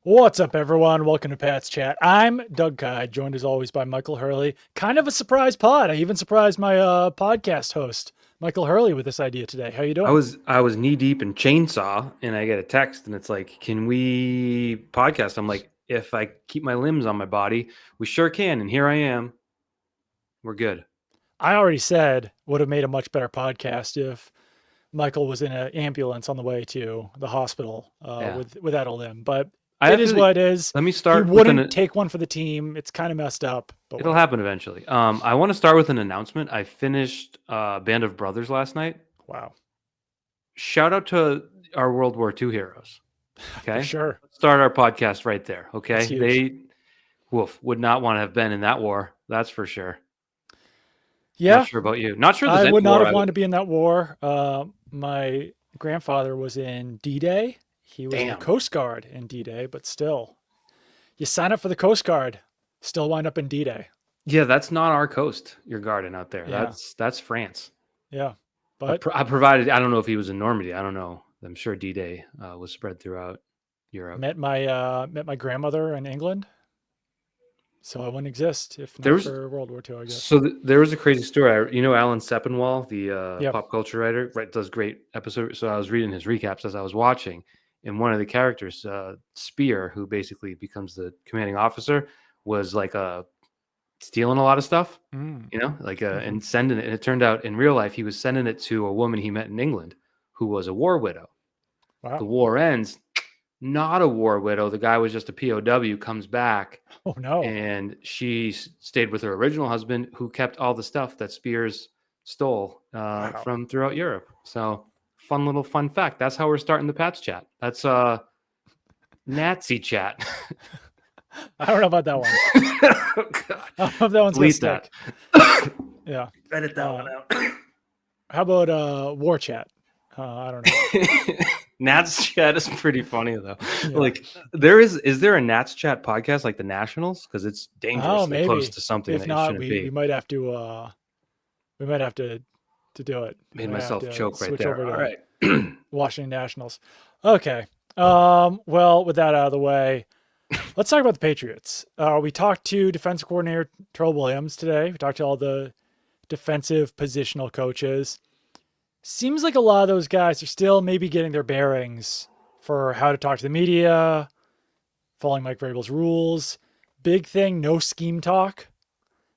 What's up, everyone? Welcome to Pat's Chat. I'm Doug Kyed, joined as always by Michael Hurley. Kind of a surprise pod. I even surprised my podcast host, Michael Hurley, with this idea today. How you I doing? was I was knee deep in chainsaw, and I get a text, and it's like, "Can we podcast?" I'm like, "If I keep my limbs on my body, we sure can." And here I am. We're good. I already said would have made a much better podcast if Michael was in an ambulance on the way to the hospital Yeah. without a limb. But I it have is to. what it is. Let me He start with wouldn't an. take one for the team. It's kind of messed up, but It'll whatever. happen eventually. I want to start with an announcement. I finished Band of Brothers last night. Wow, Shout out to our World War II heroes. for Okay, sure. let's start our podcast right there. That's Okay, huge. Wolf would not want to have been in that war. That's for sure. Not Yeah, sure about you. Not sure there's I any would not war have I wanted would. to be in that war. My grandfather was in D-Day. He was in the Damn. Coast Guard in D-Day, but still, you sign up for the Coast Guard, still wind up in D-Day. Yeah, that's not our coast. Your garden out there. Yeah, That's France. yeah. But I provided. I don't know if he was in Normandy. I don't know. I'm sure D-Day was spread throughout Europe. met my grandmother in England, so I wouldn't exist if There not was for World War II, I guess. there was a crazy story. You know Alan Sepinwall, the Yeah. pop culture writer, right? Does great episodes. So I was reading his recaps as I was watching, and one of the characters, Spear, who basically becomes the commanding officer, was like stealing a lot of stuff. Mm. And Hmm. sending it. And it turned out in real life, he was sending it to a woman he met in England who was a war widow. The Wow. war ends, not a war widow. The guy was just a POW, comes back, Oh no. and she stayed with her original husband, who kept all the stuff that Spears stole Wow. from throughout Europe. So, fun fact. That's how we're starting the Pats chat. That's Nazi chat. I don't know about that one. Oh, God. I don't know if that one's gonna Delete that. stick. Yeah. Edit that one out. How about war chat? I don't know. Nats chat is pretty funny though. Yeah. Like is there a Nats chat podcast like the Nationals? Because it's Oh, dangerously close maybe. to something If that it not, shouldn't we be. might have to do it. We Made might have myself to choke right switch there. over All to right. Washington Nationals. Okay. Well, with that out of the way, let's talk about the Patriots. We talked to defensive coordinator Terrell Williams today. We talked to all the defensive positional coaches. Seems like a lot of those guys are still maybe getting their bearings for how to talk to the media, following Mike Vrabel's rules. Big thing, no scheme talk.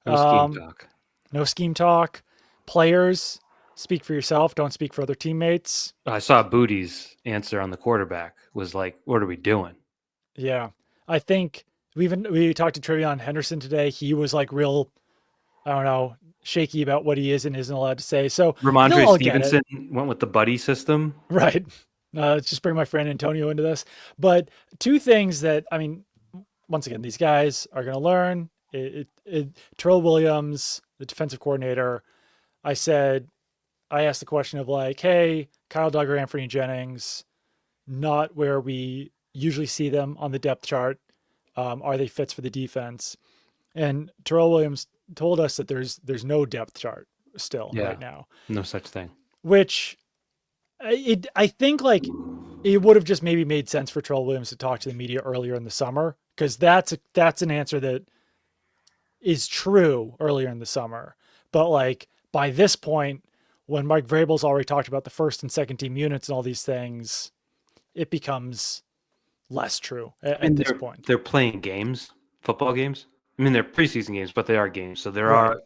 No scheme Um, talk. no scheme talk. Players, speak for yourself. Don't speak for other teammates. I saw Booty's answer on the quarterback was like, "What are we doing?" Yeah, I think we talked to Trevion Henderson today. He was like real, I don't know, shaky about what he is and isn't allowed to say. So they'll Ramondre all get it, Stevenson went with the buddy system. right? Let's just bring my friend Antonio into this. But two things that I mean, once again, these guys are going to learn. Terrell Williams, the defensive coordinator, I asked the question of like, hey, Kyle Duggar, Anthony Jennings, not where we usually see them on the depth chart. Are they fits for the defense? And Terrell Williams told us that there's no depth chart still Yeah, right now, no such thing. which I think like it would have just maybe made sense for Terrell Williams to talk to the media earlier in the summer because that's an answer that is true earlier in the summer. But like by this point, when Mike Vrabel's already talked about the first and second team units and all these things, it becomes less true I at mean, this point. they're playing games, football games. I mean, they're preseason games, but they are games. So Right.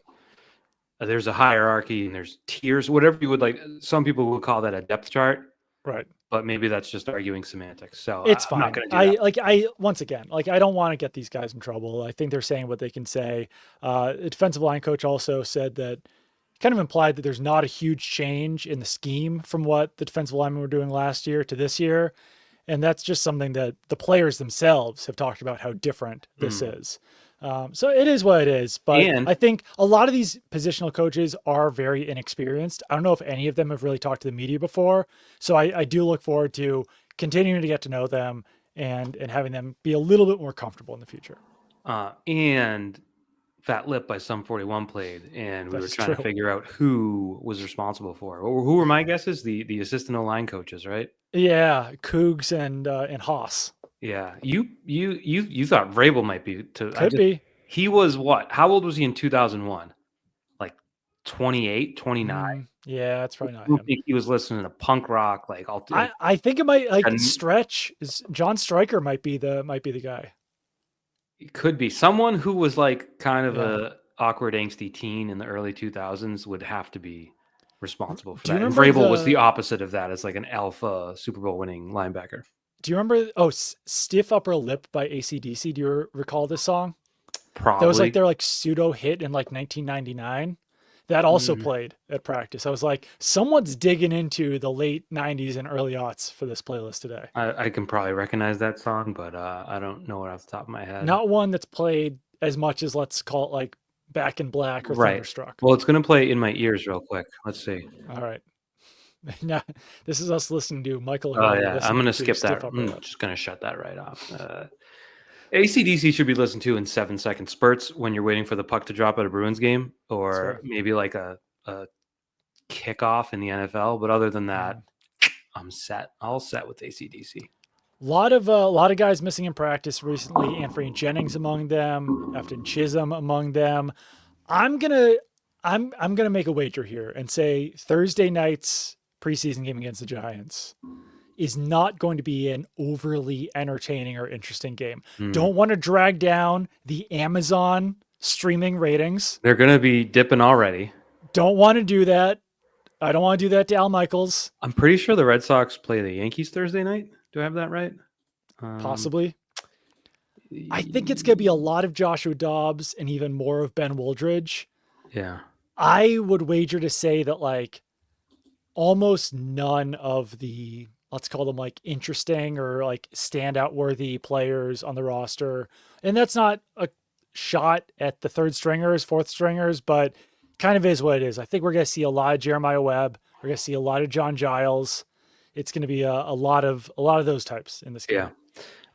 there's a hierarchy and there's tiers, whatever you would like. Some people would call that a depth chart, Right. but maybe that's just arguing semantics. So It's I'm not fine. going to do that. Once again, like I don't want to get these guys in trouble. I think they're saying what they can say. The defensive line coach also said that kind of implied that there's not a huge change in the scheme from what the defensive linemen were doing last year to this year. And that's just something that the players themselves have talked about how different this is. So it is what it is. But And I think a lot of these positional coaches are very inexperienced. I don't know if any of them have really talked to the media before. So I do look forward to continuing to get to know them and having them be a little bit more comfortable in the future. and Fat Lip by Sum 41 played, and we That were is trying to true. figure out who was responsible for it. Who were my guesses? The assistant line coaches, right? Yeah, Cougs and Haas. Yeah, you thought Vrabel might be to. Could be. He was what? How old was he in 2001? Like 28, 29. Yeah, that's I probably not don't him. think he was listening to punk rock. I think it might like And stretch is John Stryker might be the guy. it could be someone who was like kind of Yeah. a awkward, angsty teen in the early 2000s would have to be responsible for Do you that. And remember Vrabel was the the opposite of that, as like an alpha Super Bowl winning linebacker. Do you remember Stiff Upper Lip by AC/DC? Do you recall this song? That was like Probably. their like pseudo hit in like 1999. That also Mm, played at practice. I was like, someone's digging into the late 90s and early aughts for this playlist today. I can probably recognize that song, but I don't know it off the top of my head. Not one that's played as much as let's call it like Back in Black or Right. Thunderstruck. Well, it's gonna play in my ears real quick. Let's see. All right. Now, this is us listening to Michael Oh Hurley yeah, I'm listening gonna to skip that. Stiff Upper I'm Lip. just gonna shut that right off. ACDC should be listened to in 7-second spurts when you're waiting for the puck to drop at a Bruins game, That's or fair. maybe like a kickoff in the NFL. But other than that, Mm. I'm set. All set with ACDC. A lot of guys missing in practice recently. Anthony Jennings among them, Efton Chisholm among them. I'm gonna I'm gonna make a wager here and say Thursday night's preseason game against the Giants is not going to be an overly entertaining or interesting game. Hmm. Don't want to drag down the Amazon streaming ratings. They're gonna be dipping already. Don't want to do that. I don't want to do that to Al Michaels. I'm pretty sure the Red Sox play the Yankees Thursday night. Do I have that right? Possibly. I think it's going to be a lot of Joshua Dobbs and even more of Ben Woldridge. Yeah. I would wager to say that like almost none of the, let's call them like interesting or like standout worthy players on the roster. And that's not a shot at the third stringers, fourth stringers, but kind of is what it is. I think we're going to see a lot of Jeremiah Webb. We're going to see a lot of John Giles. It's going to be a lot of those types in this game.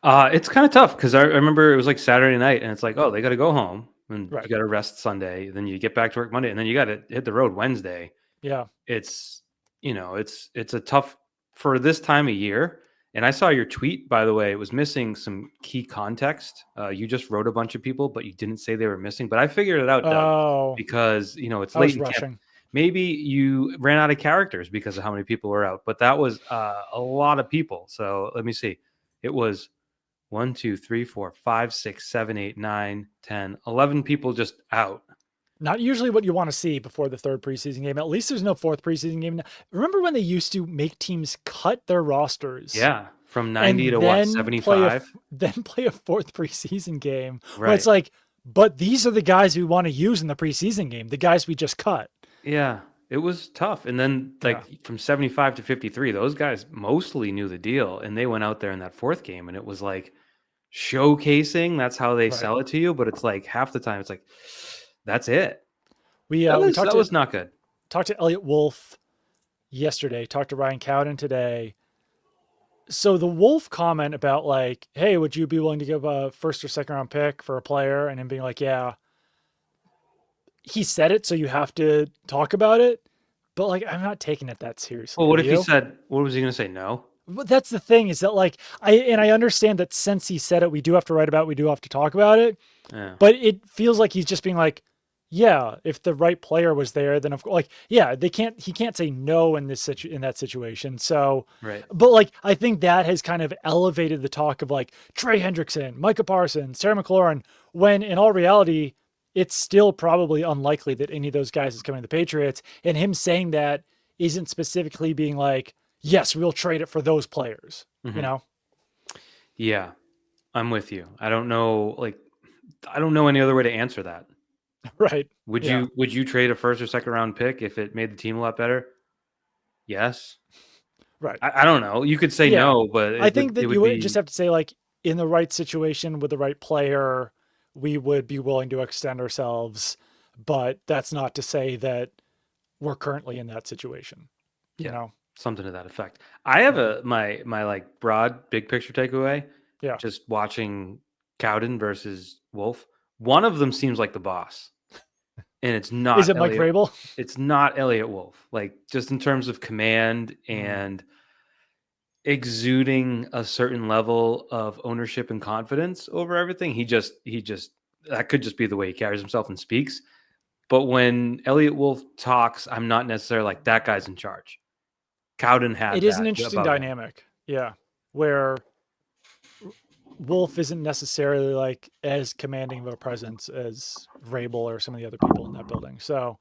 Yeah. It's kind of tough because I remember it was like Saturday night and it's like, oh, they got to go home and Right. you got to rest Sunday. Then you get back to work Monday and then you got to hit the road Wednesday. Yeah. It's, it's a tough for this time of year. And I saw your tweet, by the way, it was missing some key context. You just wrote a bunch of people, but you didn't say they were missing. But I figured it out, Doug, because, it's I late was in camp. rushing. Maybe you ran out of characters because of how many people were out, but that was a lot of people. So let me see. It was 1, 2, 3, 4, 5, 6, 7, 8, 9, 10, 11 people just out. Not usually what you want to see before the third preseason game. At least there's no fourth preseason game. Remember when they used to make teams cut their rosters? Yeah, from 90 to then 75? Then play a fourth preseason game Right. where it's like, but these are the guys we want to use in the preseason game, the guys we just cut. Yeah, it was tough. And then from 75 to 53, those guys mostly knew the deal. And they went out there in that fourth game and it was like showcasing. That's how they sell it to you. But it's like half the time, it's like, that's it. That was not good. Talked to Eliot Wolf yesterday, talked to Ryan Cowden today. So the Wolf comment about like, hey, would you be willing to give a first or second round pick for a player? And him being like, yeah. He said it, so you have to talk about it. But like, I'm not taking it that seriously. Well, what if he said, what was he going to say? No? But that's the thing is that like, I understand that since he said it, we do have to write about it, we do have to talk about it. Yeah. But it feels like he's just being like, yeah, if the right player was there, then of course, like, yeah, he can't say no in in that situation. So, right. But like, I think that has kind of elevated the talk of like Trey Hendrickson, Micah Parsons, Sarah McLaurin, when in all reality, it's still probably unlikely that any of those guys is coming to the Patriots. And him saying that isn't specifically being like, yes, we'll trade it for those players, you know? Yeah, I'm with you. I don't know any other way to answer that. Right. Would you trade a first or second round pick if it made the team a lot better? Yes. Right. I don't know. You could say no, but I think that you would just have to say like in the right situation with the right player, we would be willing to extend ourselves, but that's not to say that we're currently in that situation. You know? Something to that effect. I have my like broad big picture takeaway. Yeah. Just watching Cowden versus Wolf. One of them seems like the boss. And it's not. Is it Mike Vrabel? It's not Eliot Wolf. Like just in terms of command and exuding a certain level of ownership and confidence over everything. He just that could just be the way he carries himself and speaks. But when Eliot Wolf talks, I'm not necessarily like that guy's in charge. Cowden It had is an that interesting about him. dynamic. Yeah. Where Wolf isn't necessarily like as commanding of a presence as Vrabel or some of the other people in that building. So,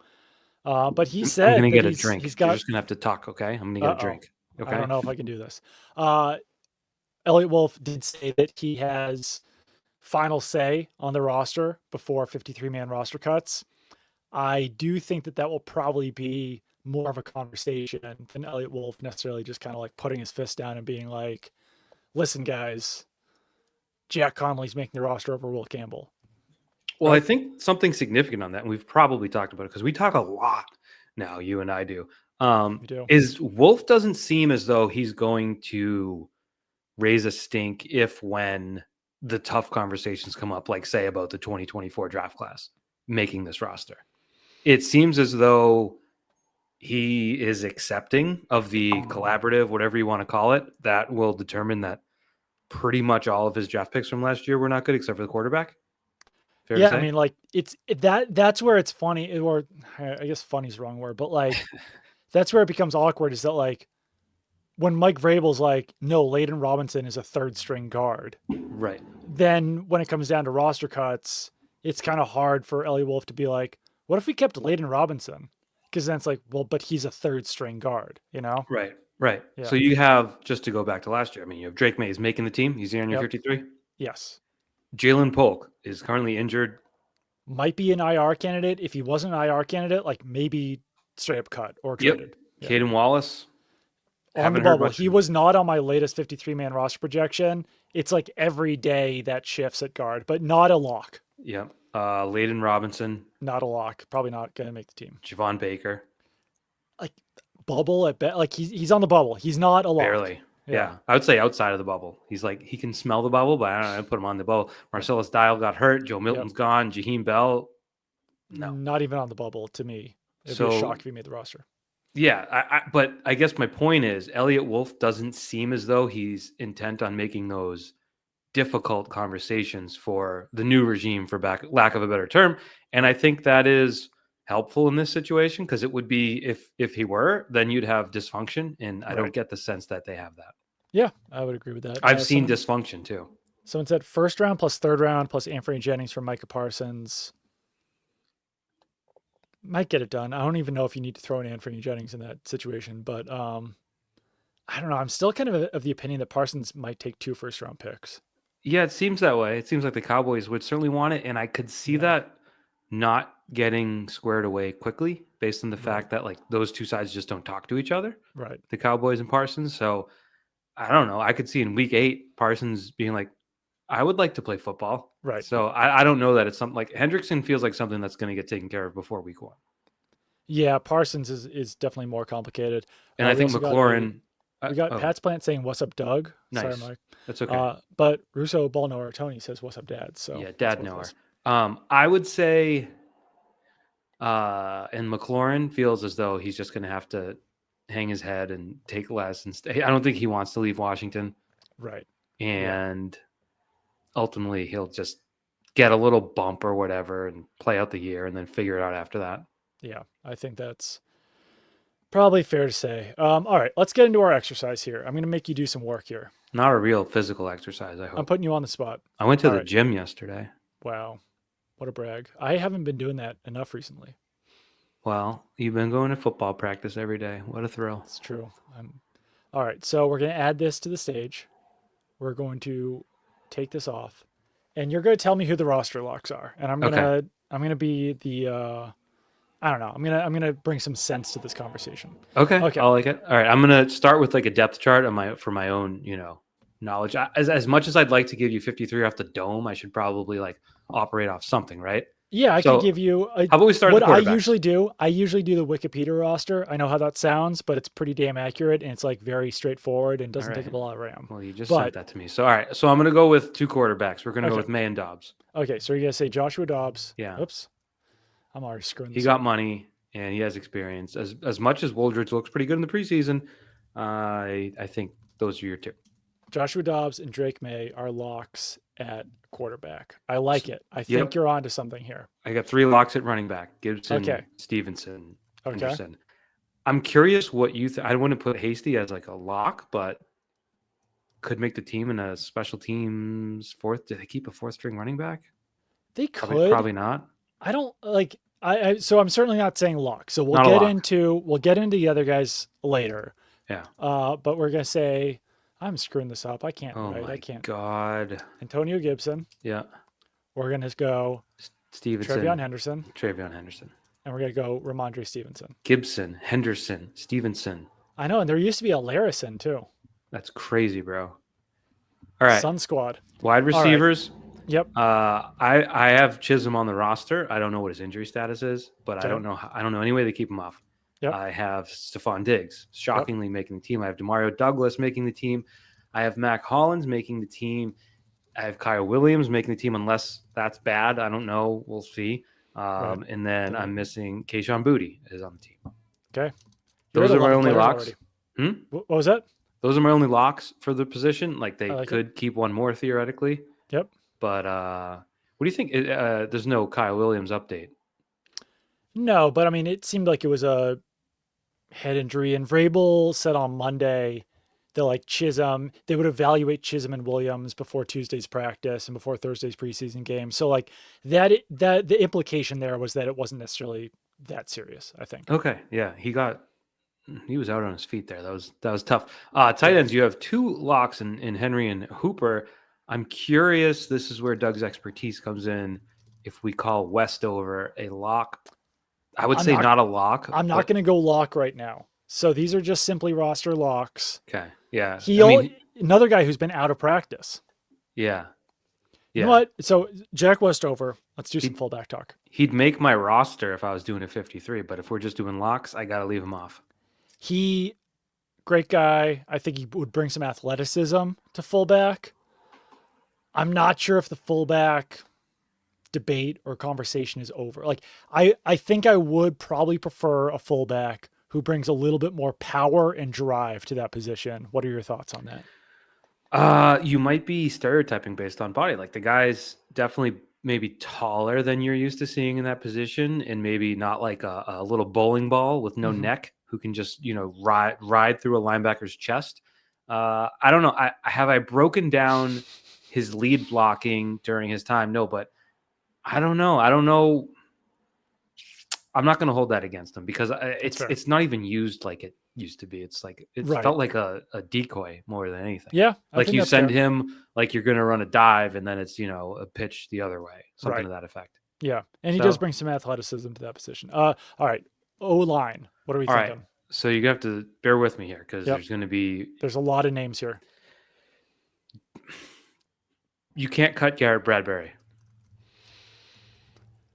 but he I'm gonna said that get a he's drink. You're got. just gonna have to talk, okay? I'm gonna get a Oh, drink. I Okay. don't know if I can do this. Uh, Elliot Wolf did say that he has final say on the roster before 53-man roster cuts. I do think that that will probably be more of a conversation than Elliot Wolf necessarily just kind of like putting his fist down and being like, "Listen, guys, Jack Conley's making the roster over Will Campbell." Well, I Right? think something significant on that, and we've probably talked about it because we talk a lot now, you and I do, We do. is Wolf doesn't seem as though he's going to raise a stink if when the tough conversations come up, like say about the 2024 draft class making this roster. It seems as though he is accepting of the collaborative, whatever you want to call it, that will determine that pretty much all of his draft picks from last year were not good except for the quarterback. Fair to Yeah, I say? mean, like that's where it's funny, or I guess funny is the wrong word, but like that's where it becomes awkward. Is that like when Mike Vrabel's like, no, Layden Robinson is a third string guard. Right. Then when it comes down to roster cuts, it's kind of hard for Ellie Wolf to be like, what if we kept Layden Robinson? Because then it's like, well, but he's a third string guard, you know? Right. Right. So Yeah. you have, just to go back to last year, I mean, you have Drake Mays making the team. He's here on your Yep. 53. Yes. Jalen Polk is currently injured. Might be an IR candidate. If he wasn't an IR candidate, like maybe straight up cut or Yep. traded. Yeah. Caden Wallace. On the Haven't heard bubble. much He from him. was not on my latest 53-man roster projection. It's like every day that shifts at guard, but not a lock. Yep. Layden Robinson, Not a lock. Probably not going to make the team. Javon Baker. Like bubble at bet. Like he's on the bubble. He's not a lock. Barely. Yeah. Yeah. I would say outside of the bubble. He's like, he can smell the bubble, but I don't know. I put him on the bubble. Yep. Marcellus Dial got hurt. Joe Yep. Milton's gone. Jaheim Bell. No. Not even on the bubble to me. It'd be a So, shock if he made the roster. yeah. But I guess my point is Elliot Wolf doesn't seem as though he's intent on making those difficult conversations for the new regime, for lack of a better term. And I think that is helpful in this situation because it would be if he were, then you'd have dysfunction. And I don't get the sense that they have that. Yeah, I would agree with that. I've seen dysfunction too. Someone said first round plus third round plus Anthony Jennings from Micah Parsons. Might get it done. I don't even know if you need to throw in Anthony Jennings in that situation, but I don't know. I'm still kind of the opinion that Parsons might take 2 first round picks. Yeah, it seems that way. It seems like the Cowboys would certainly want it. And I could see that not getting squared away quickly based on the fact that like those two sides just don't talk to each other. Right. The Cowboys and Parsons. So I don't know. I could see in week 8, Parsons being like, I would like to play football. Right. So I don't know that it's something like Hendrickson feels like something that's going to get taken care of before week 1. Yeah, Parsons is definitely more complicated. And I think McLaurin. We got Pat's Plant saying, "What's up, Doug?" Nice. Sorry, Mike. That's okay. But Russo Ball Knower Tony says, "What's up, Dad?" So yeah, Dad Knower. I would say, and McLaurin feels as though he's just going to have to hang his head and take less and stay. I don't think he wants to leave Washington. Right. And ultimately, he'll just get a little bump or whatever and play out the year and then figure it out after that. Yeah, I think that's probably fair to say. All right, let's get into our exercise here. I'm going to make you do some work here. Not a real physical exercise, I hope. I'm putting you on the spot. I went to the gym yesterday. Wow. What a brag. I haven't been doing that enough recently. Well, you've been going to football practice every day. What a thrill. It's true. All right, so we're going to add this to the stage. We're going to take this off. And you're going to tell me who the roster locks are. And I'm going to be the I don't know. I'm gonna bring some sense to this conversation. Okay. I like it. All right. I'm gonna start with like a depth chart for my own, knowledge. As much as I'd like to give you 53 off the dome, I should probably like operate off something, right? Yeah, I could give you. How about we start? What I usually do the Wikipedia roster. I know how that sounds, but it's pretty damn accurate and it's like very straightforward and doesn't take up a lot of RAM. Well, you just sent that to me. So all right. So I'm gonna go with 2 quarterbacks. We're gonna go with May and Dobbs. Okay. So you're gonna say Joshua Dobbs. Yeah. Oops. I'm already screwing this. He got money and he has experience. As much as Woldridge looks pretty good in the preseason, I think Those are your two. Joshua Dobbs and Drake May are locks at quarterback. I like it. I think Yep. you're onto something here. I got 3 locks at running back: Gibson, Okay. Stevenson, Okay. Henderson. I'm curious what you I wouldn't put Hasty as like a lock, but could make the team in a special teams fourth. Do they keep a fourth string running back? They Probably, could. probably not. I don't like so I'm certainly not saying lock. So Not a lock. we'll get into the other guys later. Yeah. But we're gonna say I'm screwing this up. I can't Oh write. I my can't. God. Antonio Gibson. Yeah. We're gonna go Trevion Stevenson, Henderson, Travion Henderson, and we're gonna go Ramondre Stevenson. Gibson, Henderson, Stevenson. I know, and there used to be a Larison too. That's crazy, bro. All right. Sun Squad. Wide All right. receivers. Yep. I have Chisholm on the roster. I don't know what his injury status is, but Okay. I don't know any way to keep him off. Yep. I have Stephon Diggs shockingly making the team. I have Demario Douglas making the team. I have Mac Hollins making the team. I have Kyle Williams making the team, unless that's bad. I don't know. We'll see. Right. And then I'm missing Kayshon Boutte is on the team. Okay. Those are my only locks. What was that? Those are my only locks for the position. Like they could keep one more theoretically. Yep. But what do you think? There's no Kyle Williams update. No, but I mean, it seemed like it was a head injury, and Vrabel said on Monday that like Chisholm, they would evaluate Chisholm and Williams before Tuesday's practice and before Thursday's preseason game. So like that the implication there was that it wasn't necessarily that serious, I think. Okay, yeah, he was out on his feet there. That was tough. Tight ends, you have 2 locks in Henry and Hooper. I'm curious. This is where Doug's expertise comes in. If we call Westover a lock, I would say not a lock. I'm not going to go lock right now. So these are just simply roster locks. Okay. Yeah. Another guy who's been out of practice. Yeah. You know what? So Jack Westover, let's do some fullback talk. He'd make my roster if I was doing a 53, but if we're just doing locks, I got to leave him off. Great guy. I think he would bring some athleticism to fullback. I'm not sure if the fullback debate or conversation is over. Like I think I would probably prefer a fullback who brings a little bit more power and drive to that position. What are your thoughts on that? You might be stereotyping based on body. Like the guy's definitely maybe taller than you're used to seeing in that position, and maybe not like a little bowling ball with no neck who can just, ride through a linebacker's chest. I don't know. Have I broken down his lead blocking during his time? No, but I don't know. I'm not going to hold that against him because it's not even used like it used to be. It's like felt like a decoy more than anything. Yeah, like you send him like you're going to run a dive, and then it's a pitch the other way, something to that effect. Yeah, and he does bring some athleticism to that position. All right, O-line. What are we thinking? Right. So you're going to have to bear with me here because there's a lot of names here. You can't cut Garrett Bradbury.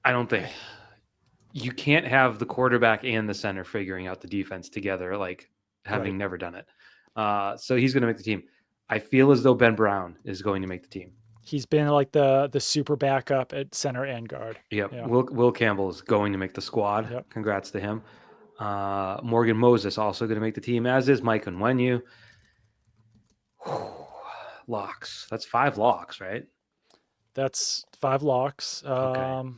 I don't think. You can't have the quarterback and the center figuring out the defense together, like having never done it. So he's going to make the team. I feel as though Ben Brown is going to make the team. He's been like the super backup at center and guard. Yep. Yeah. Will Campbell is going to make the squad. Yep. Congrats to him. Morgan Moses also going to make the team, as is Mike Onwenu. Locks. That's 5 locks, right? That's 5 locks. Okay.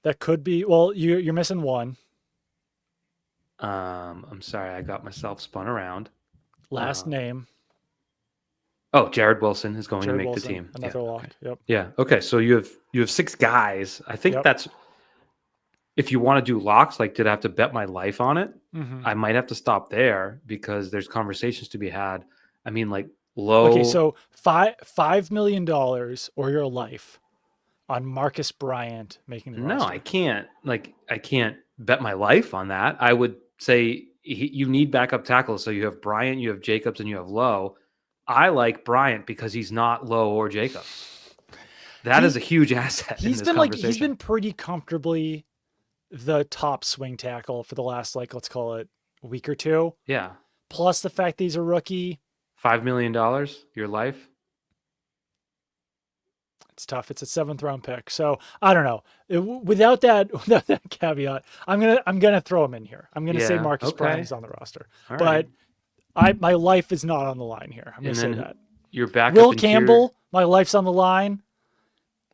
That could be. Well, you're missing one. I'm sorry, I got myself spun around. Last name. Oh, Jared Wilson is going to make the team. Another lock. Okay. Yep. Yeah. Okay. So you have 6 guys. I think that's. If you want to do locks, like did I have to bet my life on it? I might have to stop there because there's conversations to be had. I mean, like low. Okay, so $5 million or your life on Marcus Bryant making the roster. No, I can't. I can't bet my life on that. I would say you need backup tackles. So you have Bryant, you have Jacobs, and you have Lowe. I like Bryant because he's not Lowe or Jacobs. That is a huge asset. He's been pretty comfortably the top swing tackle for the last, let's call it a week or two. Yeah. Plus the fact that he's a rookie. $5 million, your life. It's tough. It's a 7th round pick. So I don't know. Without that caveat, I'm gonna throw him in here. I'm gonna say Marcus Bryant is on the roster. All but right. My life is not on the line here. I'm going And to say then that. your backup Will interior. Campbell, my life's on the line.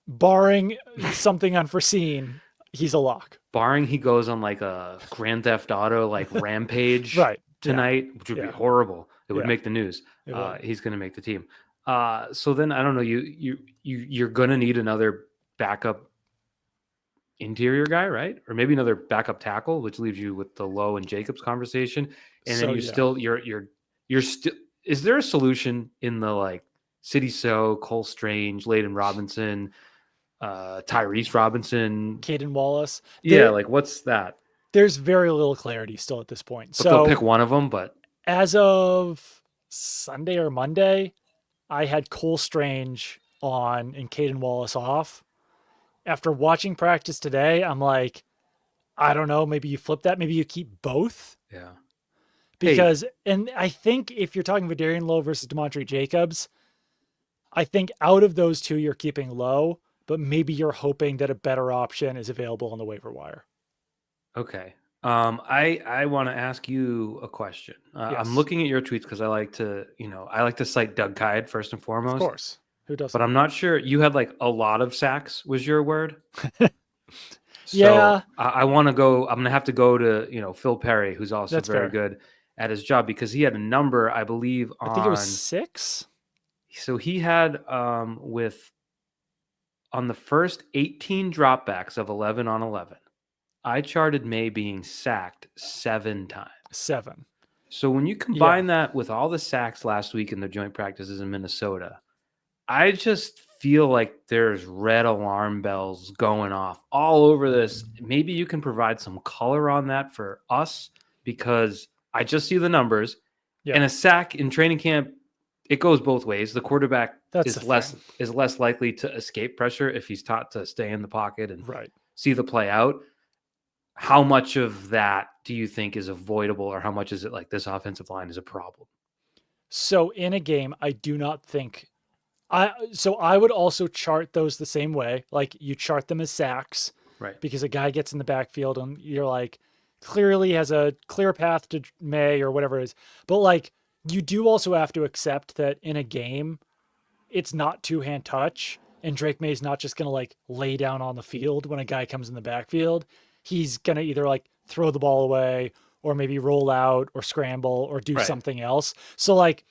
Barring something unforeseen, he's a lock. Barring he goes on like a Grand Theft Auto like rampage Right. Yeah. tonight, which would be Yeah. horrible. It would Yeah. make the news. It would. He's going to make the team. So then I don't know. You're going to need another backup interior guy, right? Or maybe another backup tackle, which leaves you with the Lowe and Jacobs conversation. And then So yeah. you're still. Is there a solution in the like City So, Cole Strange, Layden Robinson, Tyrese Robinson? Caden Wallace. Yeah, like what's that? There's very little clarity still at this point. But they'll So pick one of them. But as of Sunday or Monday, I had Cole Strange on and Caden Wallace off. After watching practice today, I'm like, I don't know. Maybe you flip that. Maybe you keep both. yeah. Hey, Because, and I think if you're talking Vidarian Lowe versus Demontre Jacobs, I think out of those two, you're keeping Lowe, but maybe you're hoping that a better option is available on the waiver wire. okay. I want to ask you a question. I'm Yes, looking at your tweets because I like to cite Doug Kyed first and of foremost. course. Who But doesn't? I'm not sure. You had like a lot of sacks was your word. So Yeah, I want to go. I'm gonna have to go to Phil Perry, who's also that's very fair. good at his job because he had a number I believe I think it was on. 6. So he had with on the first 18 dropbacks of 11 on 11. I charted May being sacked 7 times. 7. So when you Yeah. combine that with all the sacks last week in the joint practices in Minnesota, I just feel like there's red alarm bells going off all over this. Maybe you can provide some color on that for us because I just see the numbers. Yeah. And a sack in training camp, it goes both ways. The quarterback That's the is less thing. is less likely to escape pressure if he's taught to stay in the pocket and Right. see the play out. How much of that do you think is avoidable, or how much is it like this offensive line is a problem? So in a game, I do not think I would also chart those the same way. Like you chart them as sacks Right. because a guy gets in the backfield and you're like clearly has a clear path to May or whatever it is. But like you do also have to accept that in a game, it's not two-hand touch and Drake May's not just going to like lay down on the field when a guy comes in the backfield. He's going to either like throw the ball away or maybe roll out or scramble or do Right. something else. So like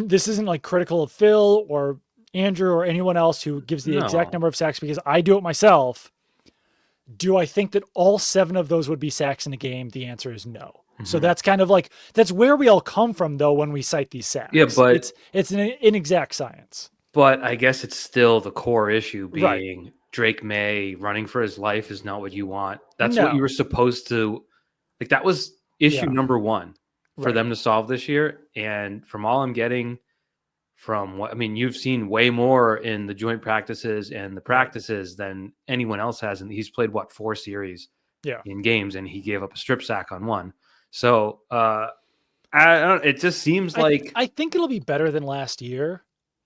this isn't like critical of Phil or Andrew or anyone else who gives the exact No. number of sacks because I do it myself. Do I think that all 7 of those would be sacks in a game? The answer is no. So Mhm. that's kind of like that's where we all come from though when we cite these Yeah, sacks. but It's an inexact science. I guess it's still the core issue Right. being Drake May running for his life is not what you want. That's what you were No. supposed to like. That was issue Yeah. number one for Right. them to solve this year. And from all I'm getting from what I mean, you've seen way more in the joint practices and the Right. practices than anyone else has. And he's played 4 series Yeah. in games, and he gave up a strip sack on one. So I don't. It just seems like I think it'll be better than last year,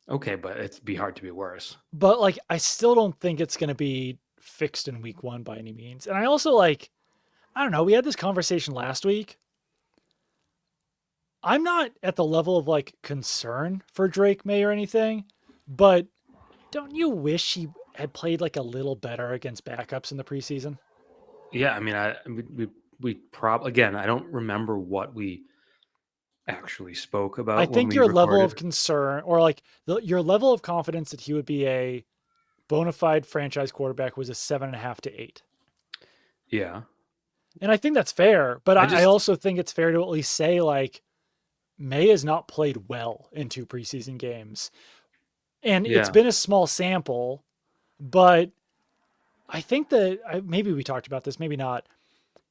okay, but it'd be hard to be worse. but like I still don't think it's going to be fixed in week 1 by any means. And I also like I don't know, we had this conversation last week. I'm not at the level of like concern for Drake May or anything, but don't you wish he had played like a little better against backups in the preseason? Yeah, I mean, we probably again. I don't remember what we actually spoke I about when think we your level recorded. of concern or like your level of confidence that he would be a bona fide franchise quarterback was a 7.5 to 8. Yeah, And I think that's fair, but I I just also think it's fair to at least say like May has not played well in 2 preseason games. And it's yeah, been a small sample, but I think that maybe we talked about this, maybe not.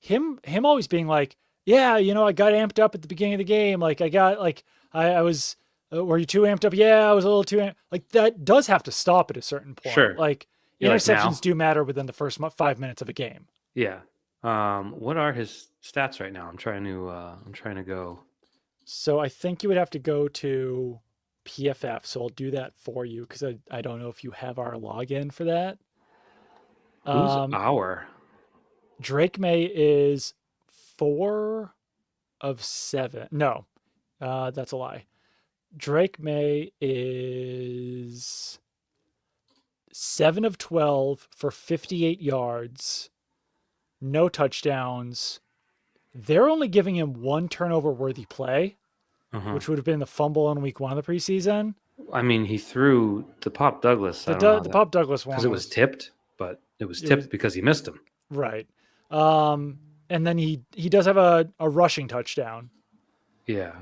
Him always being like, yeah, I got amped up at the beginning of the game. Like I got like I was, were you too amped up? Yeah, I was a little too. Like that does have to stop at a certain point. sure. Like You like interceptions now? do matter within the first 5 minutes of a game. Yeah. What are his stats right now? I'm trying to go. So I think you would have to go to PFF. So I'll do that for you because I don't know if you have our login for that. Who's Um, our? Drake May is 4 of 7. No, That's a lie. Drake May is 7 of 12 for 58 yards, no touchdowns. They're only giving him one turnover worthy play, Uh-huh. which would have been the fumble in week 1 of the preseason. I mean, he threw the Pop Douglas. I don't know The that Pop Douglas because one it was was tipped, but it was it was tipped because he missed him. right. And then he does have a rushing touchdown. Yeah.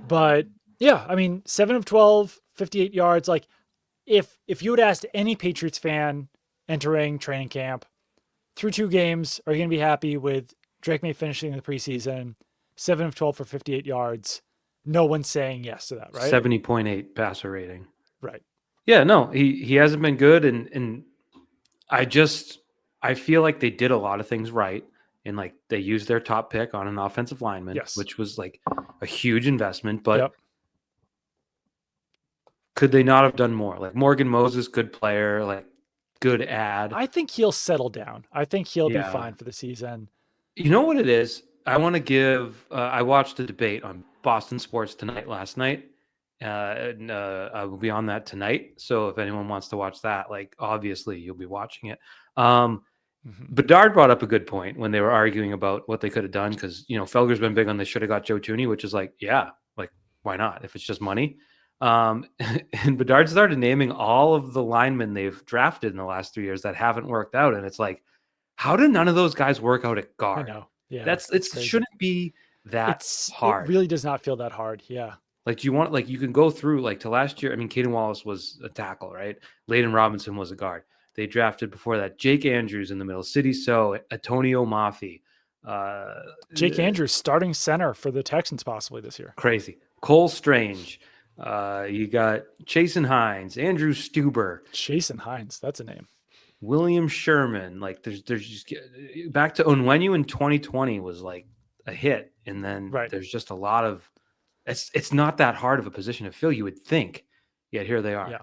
But yeah, I mean, 7 of 12, 58 yards. Like if you had asked any Patriots fan entering training camp through 2 games, are you going to be happy with Drake May finishing the preseason 7 of 12 for 58 yards? No one's saying yes to that, right? 70.8 passer rating. Right. Yeah, no, he hasn't been good, and I just I feel like they did a lot of things right, and like they used their top pick on an offensive lineman, Yes. which was like a huge investment. But Yep. could they not have done more? Like Morgan Moses, good player, like good ad. I think he'll settle down. I think he'll be Yeah, fine for the season. you know what it is? I want to give. I watched a debate on Boston Sports Tonight last night. And I will be on that tonight. So if anyone wants to watch that, like obviously you'll be watching it. Mhm. Bedard brought up a good point when they were arguing about what they could have done because Felger's been big on they should have got Joe Tooney, which is like, yeah, like why not if it's just money. And Bedard started naming all of the linemen they've drafted in the last 3 years that haven't worked out, and it's like, how did none of those guys work out at I guard? know. Yeah, That's it it's crazy. shouldn't be that It hard. really does not feel that hard. Yeah. Like, do you want like you can go through like to last year? I mean, Caden Wallace was a tackle, right? Layden Robinson was a guard. They drafted before that Jake Andrews in the middle, City So, Antonio Mafi, uh, Jake Andrews starting center for the Texans possibly this year. crazy. Cole Strange. You got Chasen Hines, Andrew Stuber, Jason Hines, that's a name. William Sherman. Like there's just back to Onwenu in 2020 was like a hit, and then Right. there's just a lot of it's not that hard of a position to fill, you would think, yet here they are. Yeah.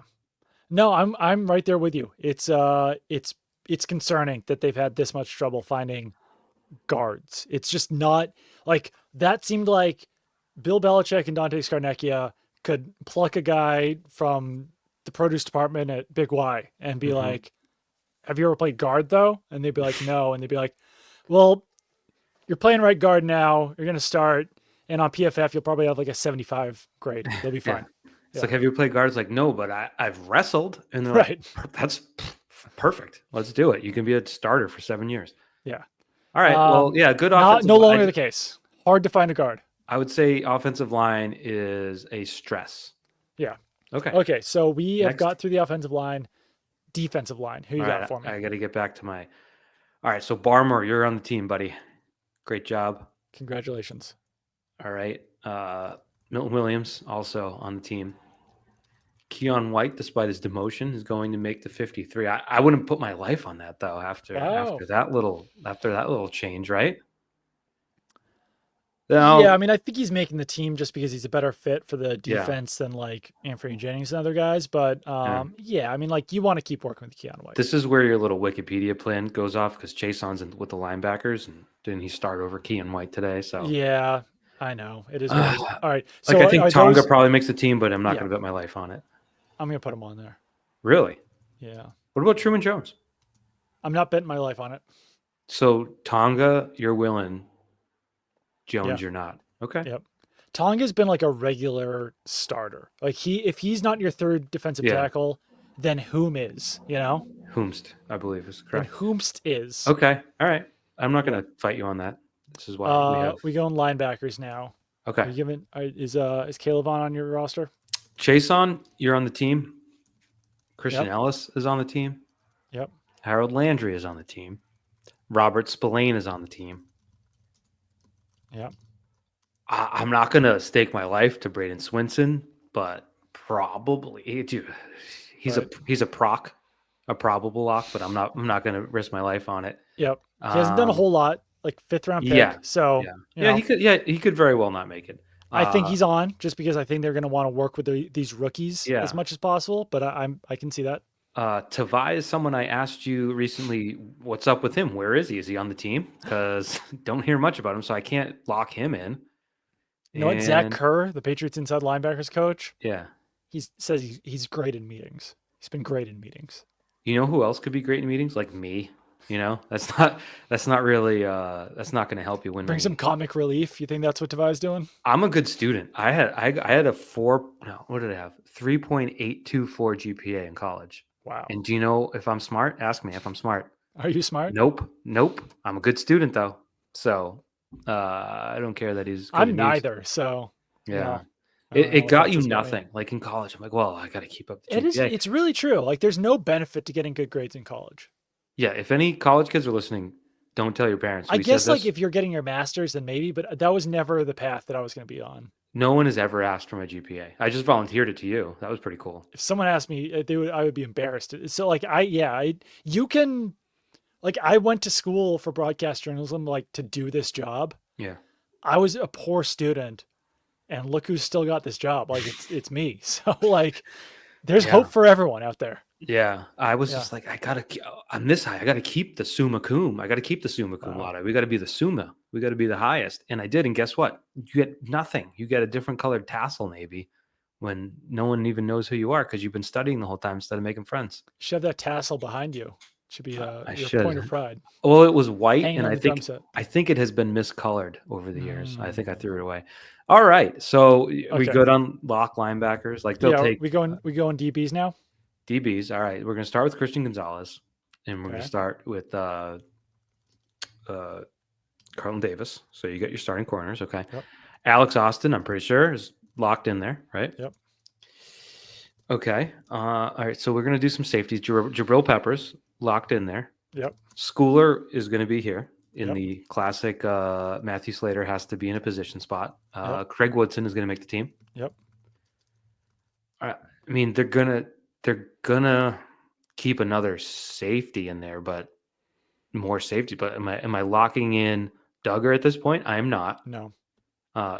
No, I'm right there with you. It's concerning that they've had this much trouble finding guards. It's just not like that seemed like Bill Belichick and Dante Scarnecchia could pluck a guy from the produce department at Big Y and be Mhm. like, "Have you ever played guard though?" And they'd be like, "No." And they'd be like, "Well, you're playing right guard now. You're gonna start, and on PFF you'll probably have like a 75 grade. You'll be Yeah. fine." It's Yeah. like, have you played guards? Like, no, but I've wrestled. And they're like, Right. that's perfect. Let's do it. You can be a starter for 7 years. Yeah. All right. Well, yeah, good Not offensive no line. longer the case. Hard to find a guard. I would say offensive line is a stress. Yeah. Okay. Okay. So we have Next. got through the offensive line, defensive line. Who you All got right. for me? I got to get back to my. All right. So, Barmore, you're on the team, buddy. Great job. Congratulations. All right. Milton Williams, also on the team. Keon White, despite his demotion, is going to make the 53. I wouldn't put my life on that though. Oh. After that little change, right? Yeah, I Now, mean, I think he's making the team just because he's a better fit for the yeah, defense than like Anthony Jennings and other guys. But yeah. yeah, I mean, like you want to keep working with Keon White. This is where your little Wikipedia plan goes off because Chasen's with the linebackers, and didn't he start over Keon White today? So, Yeah, I know it is what it is. All right, like, so I think are Tonga those? probably makes the team, but I'm not Yeah, going to bet my life on it. I'm gonna put him on there. Really? Yeah, What about Truman Jones? I'm not betting my life on it. So Tonga, you're willing. Jones, Yeah, you're not. Okay. yep. Tonga's been like a regular starter. Like if he's not your third defensive Yeah. tackle, then whom is? You know, Humst, I believe is then correct. whomst is. Okay. All right. I'm not Yeah. going to fight you on that. This is why we have. We go in linebackers now. Are Okay. you giving? Is Caleb on your roster? Chason, you're on the team. Christian Yep. Ellis is on the team. Yep. Harold Landry is on the team. Robert Spillane is on the team. Yep. I'm not going to stake my life to Braden Swinson, but probably dude, he's Right. a proc, a probable lock, but I'm not going to risk my life on it. Yep. He hasn't done a whole lot, like 5th-round pick. Yeah, So yeah, you know, he could very well not make it. I think he's on just because I think they're going to want to work with these rookies as Yeah. much as possible. But I can see that. Tavai is someone I asked you recently. What's up with him? Where is he? Is he on the team? Because don't hear much about him, so I can't lock him in. You know what? Zach And Kerr, the Patriots inside linebackers coach, yeah, he says he's great in meetings. He's been great in meetings. you know who else could be great in meetings? Like me. That's not really that's not going to help you win Bring some many. comic relief. You think that's what Tavai's doing? I'm a good student. I had a four. No, what did I have? 3.824 GPA in college. Wow. And do you know if I'm smart? Ask me if I'm smart. Are you smart? Nope, nope. I'm a good student though. So I don't care that he's good I'm at meetings. neither. So, you Yeah, know, I it, don't know it what got that you says about me. nothing. Like in college, I'm like, well, I got to keep up the It is. GPA. It's really true. Like, there's no benefit to getting good grades in college. Yeah, if any college kids are listening, don't tell your parents I we said guess like this. if you're getting your master's, then maybe, but that was never the path that I was going to be on. No one has ever asked for my GPA. I just volunteered it to you. That was pretty cool. If someone asked me, I would be embarrassed. So like, you can, like, I went to school for broadcast journalism, like to do this job. Yeah. I was a poor student, and look who's still got this job. Like it's me. So like, there's Yeah. hope for everyone out there. Yeah, I was Yeah. just like, I'm this high. I got to keep the summa cum. I got to keep the summa cum Wow. laude. We got to be the summa. We got to be the highest. And I did. And guess what? You get nothing. You get a different colored tassel, maybe, when no one even knows who you are because you've been studying the whole time instead of making friends. You should have that tassel behind you. It should be I your point of should. pride Well, it was white, hanging and on I the drum think set. I think it has been miscolored over the years. I think I threw it Mm. away. All right, so we Okay. good on lock linebackers. Like they'll Yeah. take We going DBs now. DBs. All right, we're gonna start with Christian Gonzalez, and we're gonna Okay. start with uh, Carlton Davis. So you got your starting corners. Okay. Yep. Alex Austin, I'm pretty sure, is locked in there, right? Yep. Okay. All right. So we're going to do some safeties. Jabril Peppers locked in there. Yep. Schooler is going to be here in Yep. the classic Matthew Slater has to be in a position spot. Yep. Craig Woodson is going to make the team. Yep. I mean, they're gonna keep another safety in there, but more safety. But am I locking in Duggar at this point? I am not. No.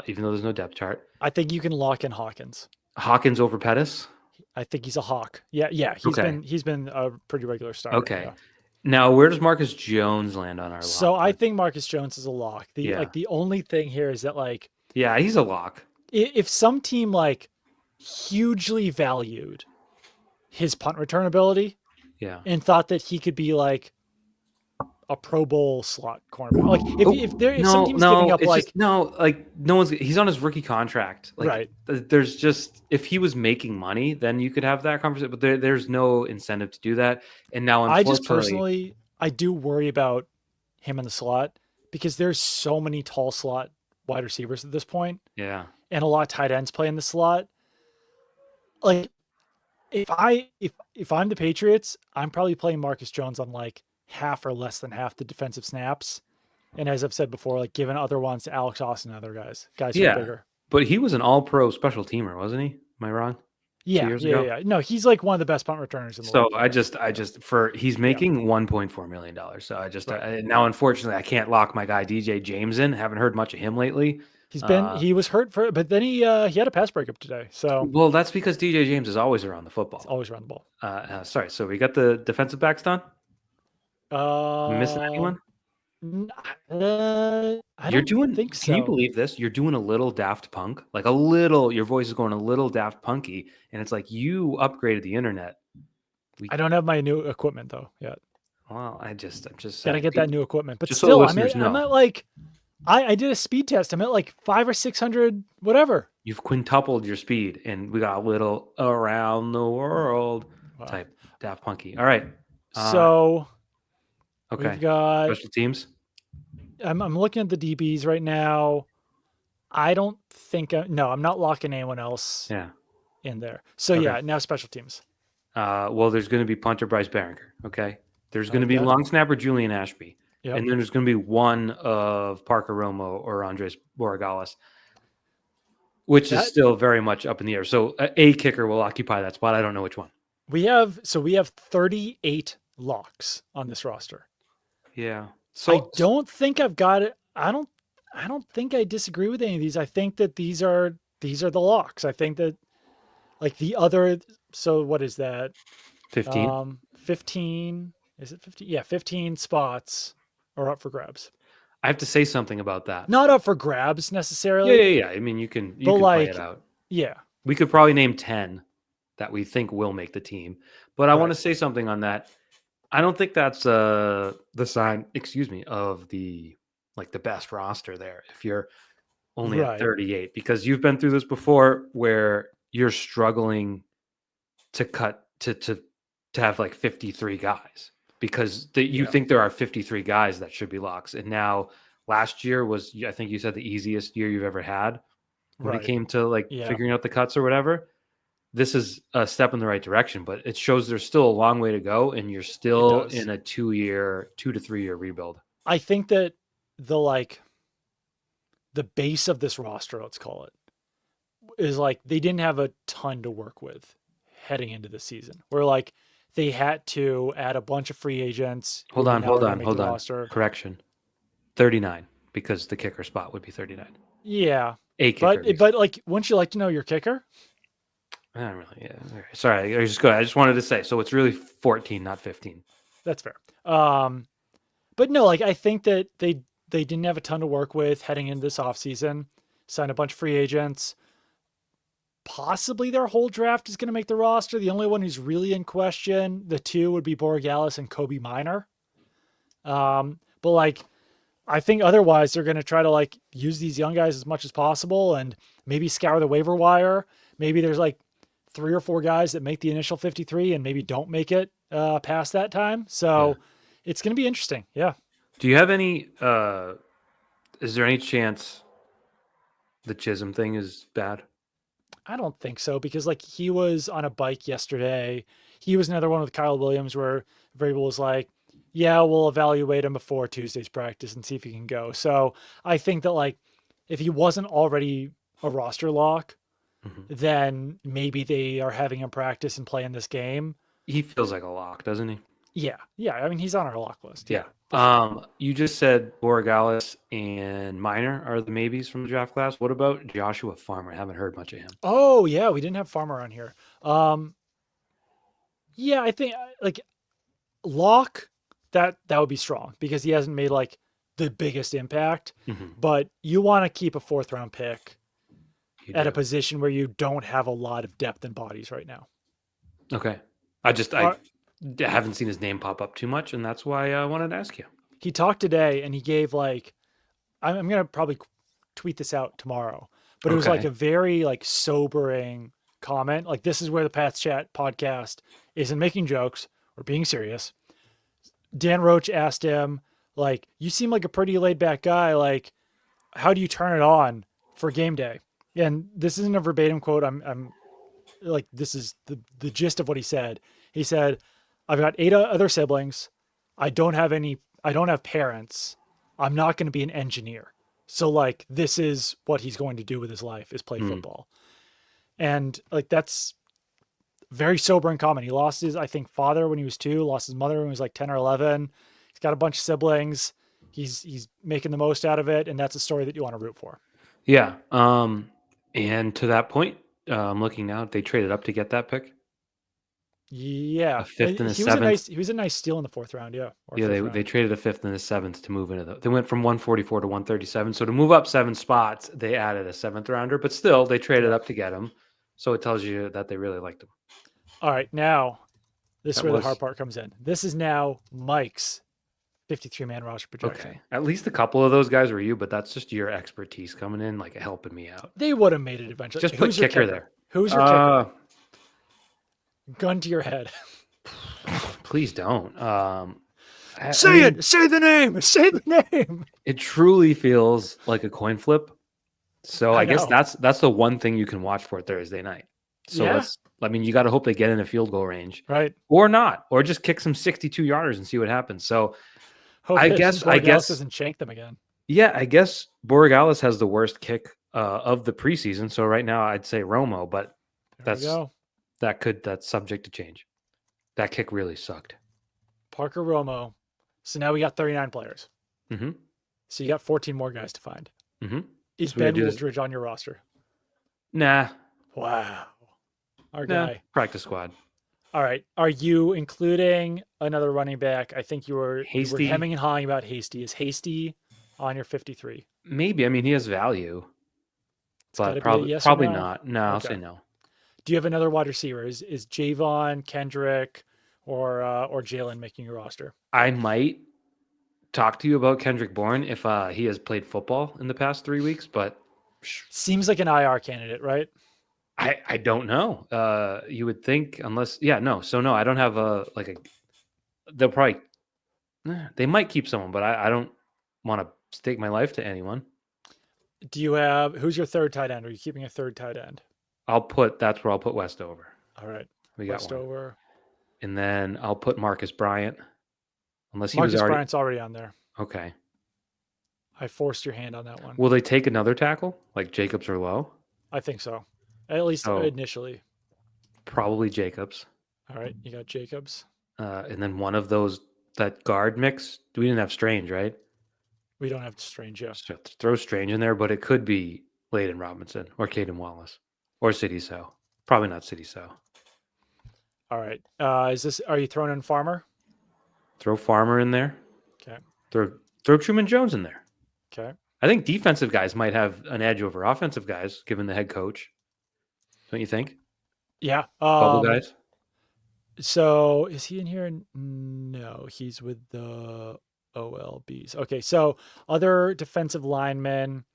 Even though there's no depth chart. I think you can lock in Hawkins. Hawkins over Pettis. I think he's a hawk. Yeah. Yeah. Okay. He's been a pretty regular starter. Okay. Yeah. Now, where does Marcus Jones land on our So lock I list? think Marcus Jones is a lock. Yeah. The only thing here is that like Yeah, he's a lock. if some team like hugely valued his punt return ability Yeah. and thought that he could be like a Pro Bowl slot cornerback. Like if some team's giving up it's like just like no one's he's on his rookie contract. Like right. there's just if he was making money, then you could have that conversation. But there's no incentive to do that. And now I just unfortunately, personally I do worry about him in the slot because there's so many tall slot wide receivers at this point, yeah. and a lot of tight ends play in the slot. Like if I'm the Patriots, I'm probably playing Marcus Jones on like half or less than half the defensive snaps. And as I've said before, like giving other ones to Alex Austin and other guys who are Yeah. bigger. But he was an all pro special teamer, wasn't he? Am I wrong? 2 Yeah, years yeah, ago? yeah. No, he's like one of the best punt returners in the So league. I just for he's making $1.4 million. So I just Right. now unfortunately I can't lock my guy DJ James in. Haven't heard much of him lately. He was hurt but then he had a pass breakup today. So Well, that's because DJ James is always around the it's football. always around the ball. Sorry. So we got the defensive backs done. Am I missing anyone? I You're don't doing. think Can you so. believe this? You're doing a little Daft Punk, like a little. Your voice is going a little Daft Punky, and it's like you upgraded the internet. I don't have my new equipment though yet. Well, I'm just Gotta saying. get that new equipment. But Just so the still, listeners I'm know. at like I did a speed test. I'm at like 500 or 600, whatever. You've quintupled your speed, and we got a little around the world Wow. type Daft Punky. All right. So Okay. we've got. Special teams. I'm looking at the DBs right now. I don't think no, I'm not locking anyone else Yeah. in there. So Okay. yeah, now special teams. Well, there's going to be punter Bryce Barringer. Okay. There's going to be Okay. long snapper Julian Ashby. Yep. And then there's going to be one of Parker Romo or Andres Borregales, which is still very much up in the air. So a kicker will occupy that spot. I don't know which one. We have 38 locks on this roster. Yeah. So I don't think I've got it. I don't think I disagree with any of these. I think that these are the locks. I think that like the other. So what is that? 15. 15. Is it 15? Yeah, 15 spots are up for grabs. I have to say something about that. Not up for grabs Yeah, necessarily, yeah, yeah. I mean, you but can play it like, out. yeah, We could probably name 10 that we think will make the team. But I want right, to say something on that. I don't think that's the sign, excuse me, of the like the best roster there if you're only at right. 38 because you've been through this before where you're struggling to cut to have like 53 guys because you Yeah, think there are 53 guys that should be locks and now last year was I think you said the easiest year you've ever had when it right. came to like Yeah, figuring out the cuts or whatever. This is a step in the right direction, but it shows there's still a long way to go and you're it still does. in a 2 year 2 to 3 year rebuild. I think that the like the base of this roster, let's call it, is like they didn't have a ton to work with heading into the season. Where like they had to add a bunch of free agents Hold who on, now hold are going to on, make the hold on. roster. Correction. 39 because the kicker spot would be 39. Yeah, A kicker at least. but like, wouldn't you like to know your kicker? I don't really. Yeah. Okay. Sorry. I just go. I just wanted to say. So it's really 14, not 15. That's fair. But no, like I think that they didn't have a ton to work with heading into this offseason. Signed a bunch of free agents. Possibly their whole draft is going to make the roster. The only one who's really in question, the two would be Borregales and Kobe Minor. But like I think otherwise they're going to try to like use these young guys as much as possible and maybe scour the waiver wire. Maybe there's like 3 or 4 guys that make the initial 53 and maybe don't make it past that time. Yeah. So it's going to be interesting. Yeah. Do you have any? Is there any chance the Chisholm thing is bad? I don't think so because like he was on a bike yesterday. He was another one with Kyle Williams where Vrabel was like, yeah, we'll evaluate him before Tuesday's practice and see if he can go. So I think that like if he wasn't already a roster lock, Mhm. then maybe they are having him practice and play in this game. He feels like a lock, doesn't he? Yeah. Yeah. I mean, he's on our lock list. Yeah. Yeah, for sure. You just said Borregales and Minor are the maybes from the draft class. What about Joshua Farmer? I haven't heard much of him. Oh, yeah. We didn't have Farmer on here. Yeah, I think like lock that would be strong because he hasn't made like the biggest impact, Mhm. but you want to keep a 4th round pick You at a do. position where you don't have a lot of depth and bodies right now. Okay. I Or haven't seen his name pop up too much, and that's why I wanted to ask you. he talked today and he gave like I'm gonna probably tweet this out tomorrow, but it was like Okay. a very like sobering comment. Like this is where the Pats Chat podcast isn't making jokes or being serious. Dan Roach asked him, like, you seem like a pretty laid back guy. Like, how do you turn it on for game day? And this isn't a verbatim quote. I'm like, this is the gist of what he said. He said, I've got 8 other siblings. I don't have parents. I'm not going to be an engineer. So like, this is what he's going to do with his life is play Mm. football. And like, that's very sobering comment. He lost his, I think, father when he was 2, lost his mother when he was like 10 or 11. He's got a bunch of siblings. He's making the most out of it, and that's a story that you want to root for. Yeah. And to that point, I'm looking now. They traded up to get that pick, a Yeah, and fifth and a seventh. he was a nice steal in the 4th round, yeah, or Yeah, fifth they round. traded a fifth and a seventh to move into the. They went from 144 to 137. So to move up 7 spots, they added a 7th rounder, but still they traded Yeah. up to get him. So it tells you that they really liked him. All right, now this is That where the was hard part comes in. This is now Mike's 53-man roster projection. okay. At least a couple of those guys were you, but that's just your expertise coming in, like helping me out. They would have made it eventually. Just put Who's your kicker kicker? there. Who's your kicker? Uh, Gun to your head. please don't. I Say mean, it. Say the name. Say the name. it truly feels like a coin flip. So I I guess know. that's the one thing you can watch for Thursday night. So Yeah. I mean, you got to hope they get in a field goal range Right. or not, or just kick some 62-yarders and see what happens. So Hope I that guess, Borgales doesn't shank them again. yeah, I guess Borregales has the worst kick of the preseason. So right now I'd say Romo, but There we go. that's subject to change. That kick really sucked. Parker Romo. So now we got 39 players. Mm-hmm. So you got 14 more guys to find. Mm-hmm. Is So we gotta Ben do this. Wooldridge on your roster? Nah, Wow. Our guy. practice squad. All right. Are you including another running back? I think you were Hasty. hemming and hawing about Hasty. Is Hasty on your 53? Maybe. I mean, he has value, It's got but to be a probably yes or probably no. not. No, I'll Okay. say no. Do you have another wide receiver? Is Javon, Kendrick, or Jalen making your roster? I might talk to you about Kendrick Bourne if he has played football in the past 3 weeks, but Seems like an IR candidate, right? I don't know. You would think unless no. So no, I don't have a like a. They'll probably they might keep someone, but I don't want to stake my life to anyone. Do you have who's your third tight end? Are you keeping a third tight end? That's where I'll put Westover. All right, We got one, Westover. and then I'll put Marcus Bryant unless he was Marcus already Bryant's already on there. okay. I forced your hand on that one. Will they take another tackle like Jacobs or Lowe? I think so, at least So initially. probably Jacobs, All right, you got Jacobs. and then one of those that guard mix. We didn't have Strange, right? We don't have Strange yet. So throw Strange in there, but it could be Layden Robinson or Caden Wallace or City So. Probably not City So. All right. Are you throwing in Farmer? Throw Farmer in there. Okay. Throw Truman Jones in there. Okay. I think defensive guys might have an edge over offensive guys, given the head coach. Don't you think? Yeah. Bubble guys. So is he in here? No, he's with the OLBs. Okay. So other defensive linemen.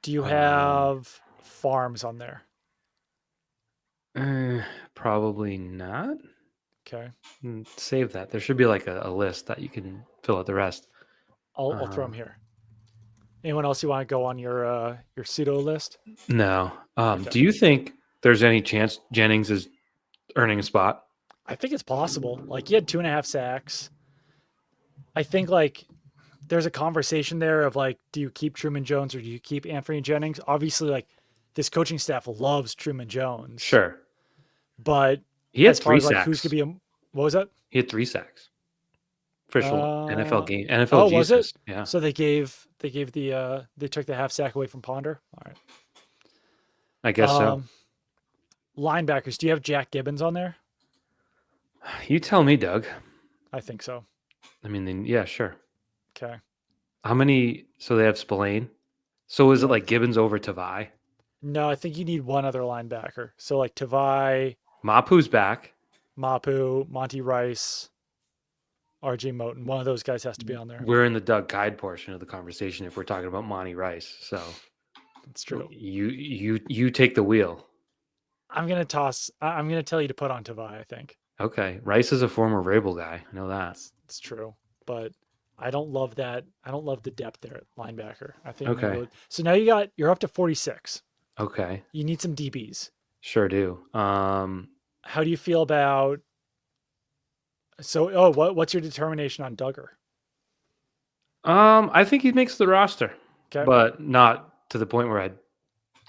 Do you have Farms on there? Probably not. Okay. Save that. There should be like a list that you can fill out the rest. I'll throw him here. Anyone else you want to go on your pseudo list? No. Okay. Do you think there's any chance Jennings is earning a spot? I think it's possible. Like he had 2.5 sacks. I think like there's a conversation there of like, do you keep Truman Jones or do you keep Anthony Jennings? Obviously, like this coaching staff loves Truman Jones. Sure. But He had as far 3 as like sacks. who's gonna be what was that? He had 3 sacks. Official NFL game. NFL Oh, Jesus. was it? Yeah. So they took the half sack away from Ponder. All right. I guess so. Linebackers. Do you have Jack Gibbons on there? You tell me, Doug. I think so. I mean, then, yeah, sure. Okay. How many? So they have Spillane. So is it like Gibbons over Tavai? No, I think you need one other linebacker. So like Tavai, Mapu's back. Mapu, Monty Rice, RJ Moten. One of those guys has to be on there. We're in the Doug Kyed portion of the conversation if we're talking about Monty Rice. So That's true. You take the wheel. I'm gonna tell you to put on Tavai, I think. Okay. Rice is a former Rabel guy. I know that. It's true. But I don't love that. I don't love the depth there at linebacker. I think Okay. so now you're up to 46. Okay. You need some DBs. Sure do. How do you feel about what's your determination on Duggar? I think he makes the roster, Okay. but not to the point where I'd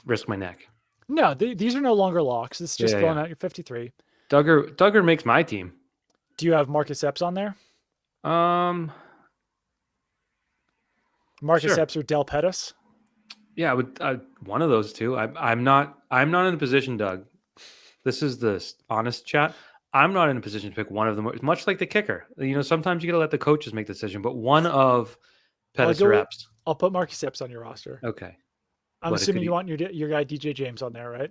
risk my neck. No, these are no longer locks. It's just filling out your 53. Duggar makes my team. Do you have Marcus Epps on there? Marcus Sure. Epps or Del Pettis? Yeah, I would. One of those two. I'm not in a position, Doug. This is the honest chat. I'm not in a position to pick one of them. It's much like the kicker. Sometimes you got to let the coaches make the decision. But one of Pettis or Epps. I'll put Marcus Epps on your roster. Okay. I'm assuming you want your guy DJ James on there, right?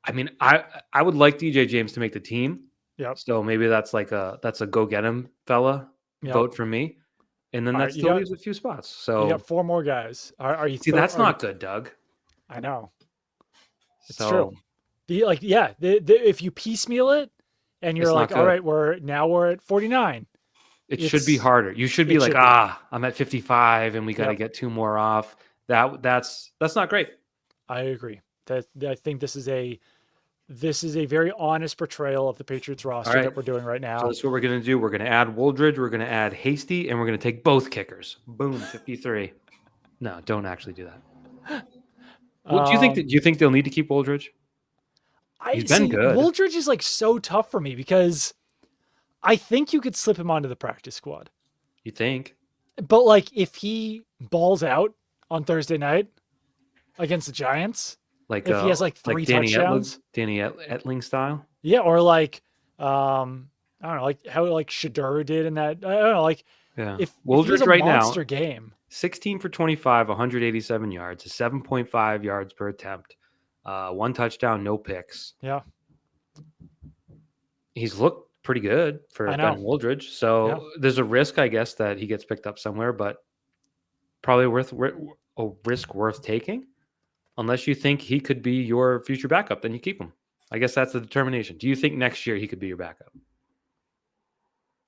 I mean, I would like DJ James to make the team. Yep. So maybe that's a go get him fella vote for me. And then that still leaves a few spots. So you got 4 more guys. Are you? See, that's not good, Doug. I know. It's true. If you piecemeal it, and you're like, all right, we're at 49. It should be harder. You should be like, I'm at 55, and we got to get 2 more off. That's not great. I agree. I think this is a very honest portrayal of the Patriots roster that we're doing right now. So that's what we're going to do. We're going to add Wooldridge. We're going to add Hasty, and we're going to take both kickers. Boom, 53. No, don't actually do that. Well, do you think they'll need to keep Wooldridge? He's been good. Wooldridge is like so tough for me because I think you could slip him onto the practice squad. You think? But like if he balls out on Thursday night against the Giants, if he has like 3 touchdowns, Danny Etling style. Yeah, or like I don't know, like how like Shadur did in that. I don't know, like Yeah. If he has a Woldridge right now, monster game, 16 for 25, 187 yards, 7.5 yards per attempt, one touchdown, no picks. yeah, He's looked pretty good for I Ben know. Woldridge. Yeah. So there's a risk, I guess, that he gets picked up somewhere, but probably a risk worth taking. Unless you think he could be your future backup, then you keep him. I guess that's the determination. Do you think next year he could be your backup?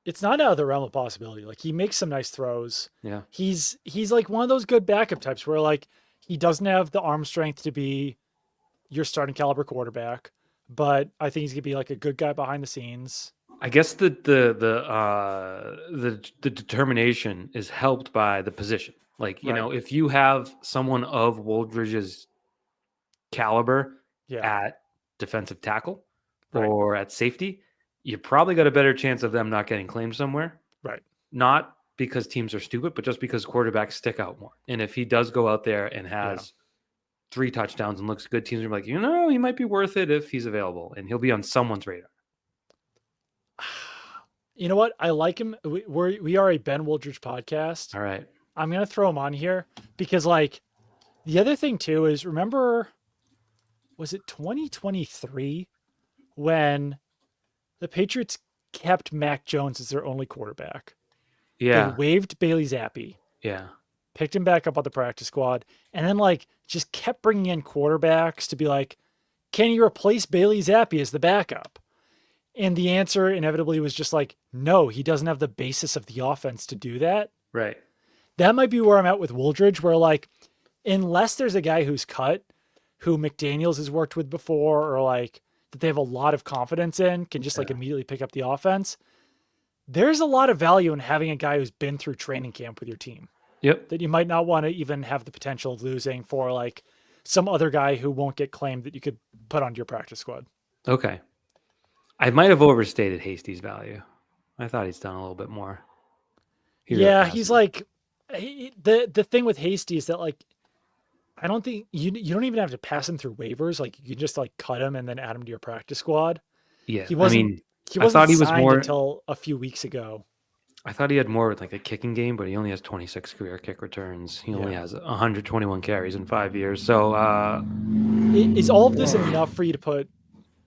It's not out of the realm of possibility. Like he makes some nice throws. Yeah. He's like one of those good backup types where like he doesn't have the arm strength to be your starting caliber quarterback, but I think he's gonna be like a good guy behind the scenes. I guess the determination is helped by the position. Like, Right. if you have someone of Woldridge's caliber Yeah. at defensive tackle Right. or at safety, you probably got a better chance of them not getting claimed somewhere. Right. Not because teams are stupid, but just because quarterbacks stick out more. And if he does go out there and Yeah. has 3 touchdowns and looks good, teams are like, he might be worth it if he's available, and he'll be on someone's radar. You know what? I like him. We are a Ben Woldridge podcast. All right. I'm gonna throw him on here because like the other thing too is remember, was it 2023 when the Patriots kept Mac Jones as their only quarterback? They Yeah. waived Bailey Zappi, Yeah. picked him back up on the practice squad, and then like just kept bringing in quarterbacks to be like, can you replace Bailey Zappi as the backup? And the answer inevitably was just like, no, he doesn't have the basis of the offense to do that. Right. That might be where I'm at with Woldridge, where like, unless there's a guy who's cut, who McDaniels has worked with before, or like that they have a lot of confidence in, can just like immediately pick up the offense. There's a lot of value in having a guy who's been through training camp with your team Yep. that you might not want to even have the potential of losing for like some other guy who won't get claimed that you could put onto your practice squad. Okay. I might have overstated Hasty's value. I thought he's done a little bit more. Yeah, he's like the thing with Hasty is that like I don't think you don't even have to pass him through waivers. Like you can just like cut him and then add him to your practice squad. Yeah. He wasn't I thought he was signed more until a few weeks ago. I thought he had more with like a kicking game, but he only has 26 career kick returns. He only has 121 carries in 5 years. So Is all of this enough for you to put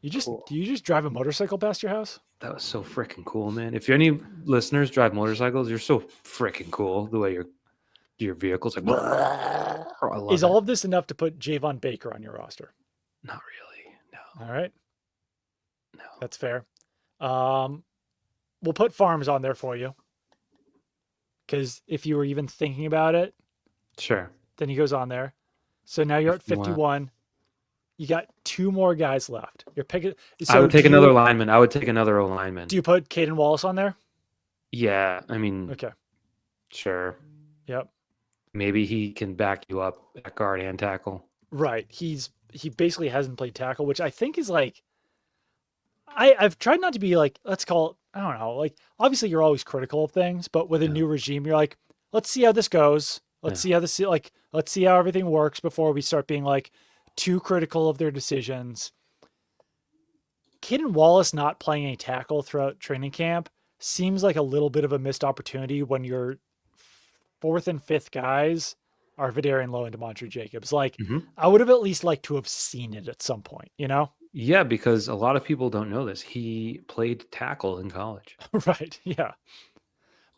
do you just drive a motorcycle past your house? that was so freaking cool, man. If any listeners drive motorcycles, you're so freaking cool the way your vehicle's like. Oh, I love Is it. all of this enough to put Javon Baker on your roster? Not really. No. All right. No. That's fair. We'll put Farms on there for you. Because if you were even thinking about it, Sure. then he goes on there. So now you're at 51. You got 2 more guys left. You're picking. So I would take another lineman. I would take another O lineman. Do you put Caden Wallace on there? Yeah. I mean, Okay. Sure. Yep. Maybe he can back you up at guard and tackle. Right. He basically hasn't played tackle, which I think is like, I've tried not to be like, let's call it, I don't know, like obviously you're always critical of things, but with a new regime, you're like, let's see how this goes. Let's see how let's see how everything works before we start being like too critical of their decisions. Caden Wallace not playing a tackle throughout training camp seems like a little bit of a missed opportunity when your 4th and 5th guys are Vidarian Lowe and DeMontre Jacobs. Like, I would have at least liked to have seen it at some point, you know? Yeah, because a lot of people don't know this. He played tackle in college. Right. Yeah.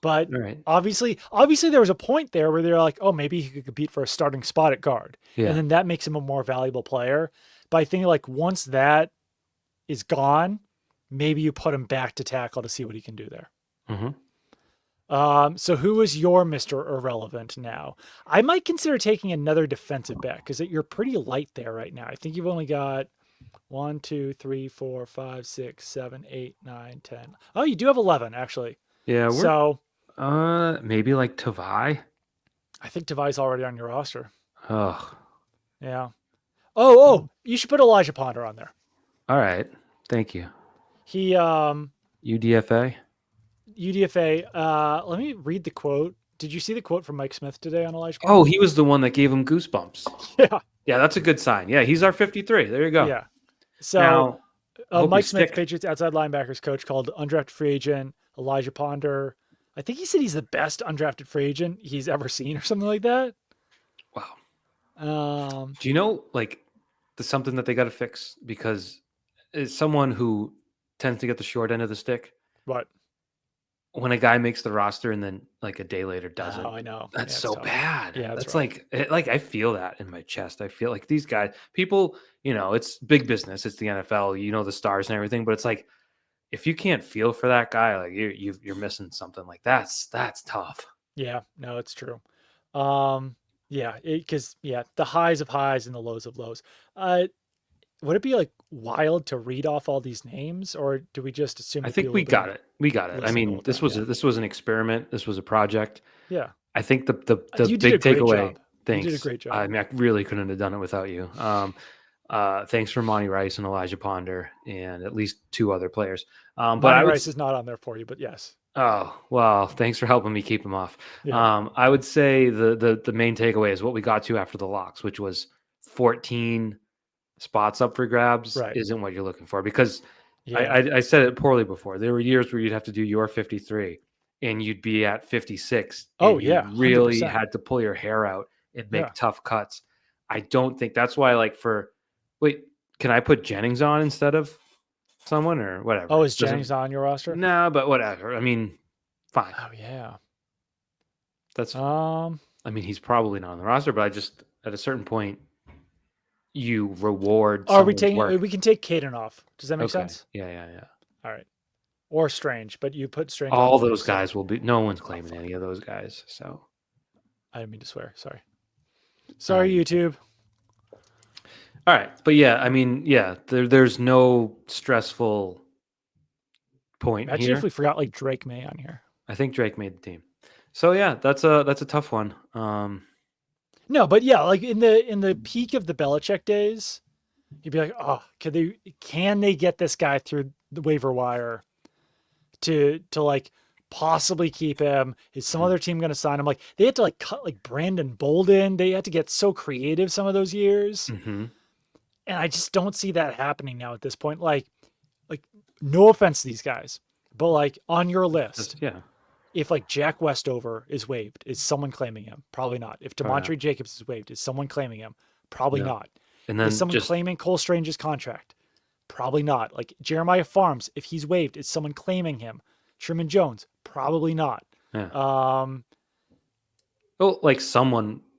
But Right. obviously there was a point there where they're like, oh, maybe he could compete for a starting spot at guard. Yeah. And then that makes him a more valuable player. But I think like once that is gone, maybe you put him back to tackle to see what he can do there. So who is your Mr. Irrelevant now? I might consider taking another defensive back because you're pretty light there right now. I think you've only got 1, 2, 3, 4, 5, 6, 7, 8, 9, 10. Oh, you do have 11 actually. Yeah. So maybe like Tavai. I think Tavai's already on your roster. Ugh. Yeah. Oh, you should put Elijah Ponder on there. All right. Thank you. He UDFA. Let me read the quote. Did you see the quote from Mike Smith today on Elijah Ponder? Oh, he was the one that gave him goosebumps. Yeah. Yeah, that's a good sign. Yeah, he's our 53. There you go. Yeah. So now, Mike Smith, Patriots outside linebackers coach, called undrafted free agent Elijah Ponder I think he said he's the best undrafted free agent he's ever seen or something like that. Wow. Um, Do you know, like, there's something that they got to fix because as someone who tends to get the short end of the stick, what? when a guy makes the roster and then like a day later Oh, doesn't, I know. that's Yeah, it's so tough. bad. Yeah, it's That's rough. like I feel that in my chest. I feel like these guys, people, it's big business. It's the NFL. The stars and everything, but it's like if you can't feel for that guy, like you're missing something. Like that's tough. Yeah, no, it's true. Um, yeah, because the highs of highs and the lows of lows. Would it be like wild to read off all these names, or do we just assume I that think people we have been got it. We got it. I listening the mean, whole time? Yeah, this was an experiment. This was a project. yeah. I think the You did a big great takeaway. job. You did a Thanks. great I job. mean, I really couldn't have done it without you. Thanks for Monty Rice and Elijah Ponder and at least two other players. But Monty I would. Rice is not on there for you, but yes. Oh well, thanks for helping me keep him off. Yeah, I would say the main takeaway is what we got to after the locks, which was 14 spots up for grabs, right. isn't what you're looking for because Yeah. I said it poorly before. There were years where you'd have to do your 53 and you'd be at 56 Oh and you yeah, really 100%. had to pull your hair out and Yeah. make tough cuts. I don't think that's why, like, wait, can I put Jennings on instead of someone or Oh, whatever? is Doesn't, Jennings on your roster? no, but whatever. I mean, fine. Oh yeah. That's, Um, I mean, he's probably not on the roster, but I just, at a certain point, you reward are we someone's taking? work. We can take Caden off. Does that make Okay. sense? Yeah, yeah, yeah. All right. Or Strange, but you put Strange on All for those so. guys will be, no one's Oh claiming fuck. any of those guys. So, I didn't mean to swear. Sorry. Sorry, um, YouTube. all right. But yeah, I mean, yeah, there's no stressful point Imagine if here. we forgot like Drake May on here. I think Drake made the team. So yeah, that's a tough one. No, but yeah, like in the peak of the Belichick days, you'd be like, oh, can they get this guy through the waiver wire to like possibly keep him? Is some other team going to sign him? Like they had to like cut like Brandon Bolden. They had to get so creative some of those years, Mm-hmm. and I just don't see that happening now at this point. Like no offense to these guys, but like on your list, Yeah, if like Jack Westover is waived, is someone claiming him? Probably not. If probably not. Demontre Jacobs is waived, is someone claiming him? Probably No. not. And Is then someone just claiming Cole Strange's contract? Probably not. Like Jeremiah Farms, if he's waived, is someone claiming him? Truman Jones? Probably not. yeah. Um, Well, like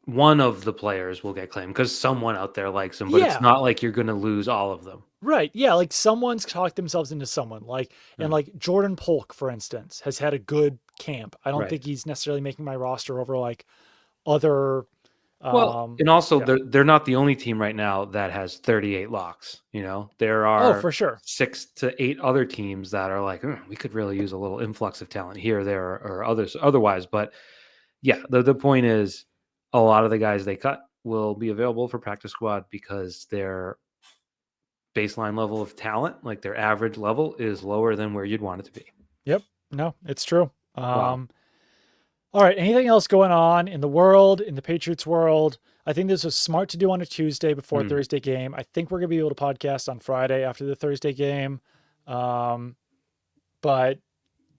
one of the players will get claimed because someone out there likes him, but it's yeah, not like you're going to lose all of them. right. Yeah, like someone's talked themselves into someone. Like and Yeah. like Jordan Polk, for instance, has had a good camp. I don't Right. think he's necessarily making my roster over like other. Well, and also Yeah. they're not the only team right now that has 38 locks. There Oh, are for sure. 6 to 8 other teams that are like, we could really use a little influx of talent here, there, or others otherwise. But yeah, the point is, a lot of the guys they cut will be available for practice squad because their baseline level of talent, like their average level, is lower than where you'd want it to be. Yep. No, it's true. Wow. All right. Anything else going on in the world, in the Patriots world? I think this was smart to do on a Tuesday before Hmm. Thursday game. I think we're gonna be able to podcast on Friday after the Thursday game. Um, but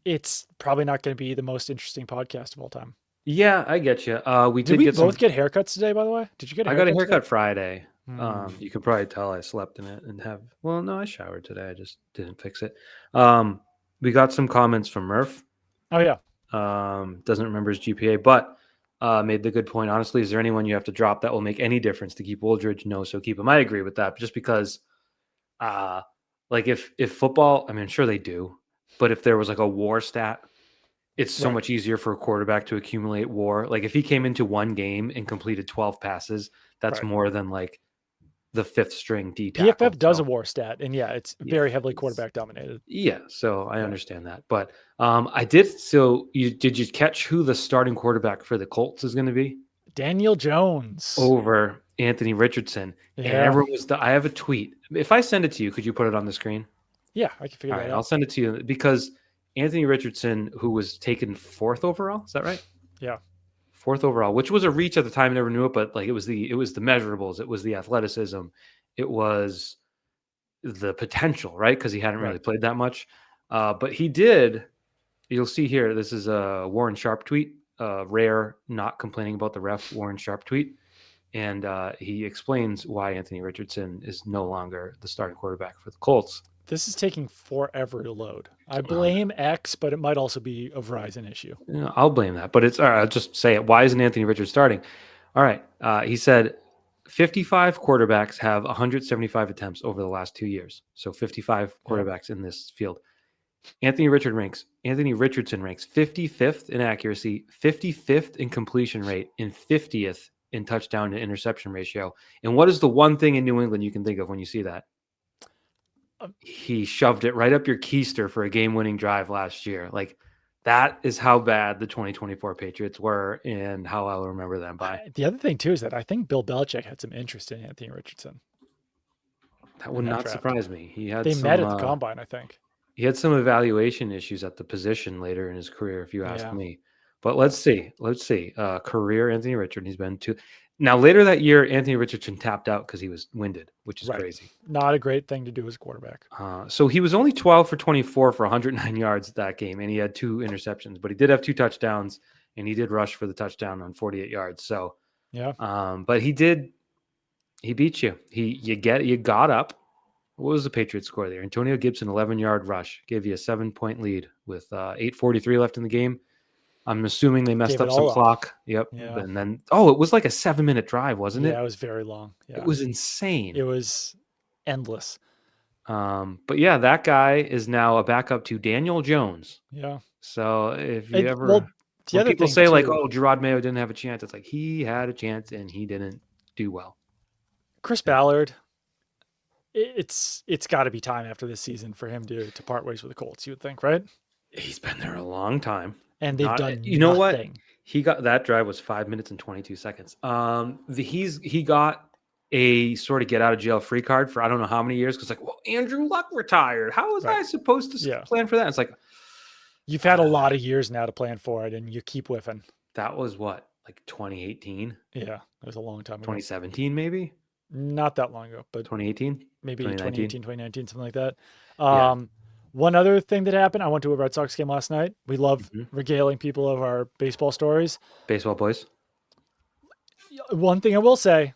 it's probably not going to be the most interesting podcast of all time. Yeah, I get you. We Did did we get some. both get haircuts today, by the way? Did you get a I got a haircut today? haircut Friday. Hmm. You can probably tell I slept in it and have. Well, no, I showered today. I just didn't fix it. We got some comments from Murph. Oh yeah. Doesn't remember his GPA, but made the good point. Honestly, is there anyone you have to drop that will make any difference to keep Woldridge? No, so keep him. I agree with that. Just because, uh, like if football, I mean, sure they do, but if there was like a WAR stat, it's so Right. much easier for a quarterback to accumulate WAR. Like if he came into one game and completed 12 passes, that's Right. more than like the fifth string D tackle. PFF does a So war stat, and yeah, it's yeah, very heavily it's, quarterback dominated. yeah. So I Yeah. understand that, but I did. So did you catch who the starting quarterback for the Colts is going to be Daniel Jones. over Anthony Richardson? And Yeah. everyone was. I have a tweet. If I send it to you, could you put it on the screen? Yeah, I can figure All that right, I'll out. send it to you because Anthony Richardson, who was taken 4th overall, is that right? Yeah. 4th overall, which was a reach at the time. I never knew it, but like it was the measurables, it was the athleticism, it was the potential, right? Because he hadn't really Right. played that much, but he did You'll see here. This is a Warren Sharp tweet. Rare not complaining about the ref. Warren Sharp tweet, and he explains why Anthony Richardson is no longer the starting quarterback for the Colts. This is taking forever to load. I Um, blame X, but it might also be a Verizon issue. I'll blame that, but it's all right. I'll just say it. Why isn't Anthony Richardson starting? All right. He said 55 quarterbacks have 175 attempts over the last 2 years. So 55 quarterbacks in this field. Anthony Richardson ranks 55th in accuracy, 55th in completion rate, and 50th in touchdown to interception ratio. And what is the one thing in New England you can think of when you see that? He shoved it right up your keister for a game-winning drive last year. Like, that is how bad the 2024 Patriots were and how I'll remember them by. The other thing too is that I think Bill Belichick had some interest in Anthony Richardson. That would not surprise me. They met at the combine, I think. He had some evaluation issues at the position later in his career, if you ask me. But let's see. Career Anthony Richardson. He's been to. Now, later that year, Anthony Richardson tapped out because he was winded, which is crazy. Not a great thing to do as a quarterback. So he was only 12 for 24 for 109 yards that game, and he had 2 interceptions. But he did have 2 touchdowns, and he did rush for the touchdown on 48 yards. So, but he beat you. You got up. What was the Patriots score there? Antonio Gibson, 11-yard rush, gave you a 7-point lead with 8:43 left in the game. I'm assuming they messed up some clock. Yep. Yeah. And then, it was like a 7-minute drive, wasn't it? Yeah, it was very long. Yeah. It was insane. It was endless. But yeah, that guy is now a backup to Daniel Jones. Yeah. So if you when people say like, "Oh, Gerard Mayo didn't have a chance," it's like he had a chance and he didn't do well. Chris Ballard. It's got to be time after this season for him to part ways with the Colts. You would think, right? He's been there a long time. And they've done you know nothing. What? He got that drive was 5 minutes and 22 seconds. He got a sort of get out of jail free card for I don't know how many years because Andrew Luck retired. How was I supposed to plan for that? It's like you've had a lot of years now to plan for it, and you keep whiffing. That was what, like 2018? Yeah, it was a long time ago. 2017 maybe. Not that long ago, but 2018, maybe 2018, 2019, something like that. One other thing that happened, I went to a Red Sox game last night. We love regaling people of our baseball stories. Baseball boys. One thing I will say,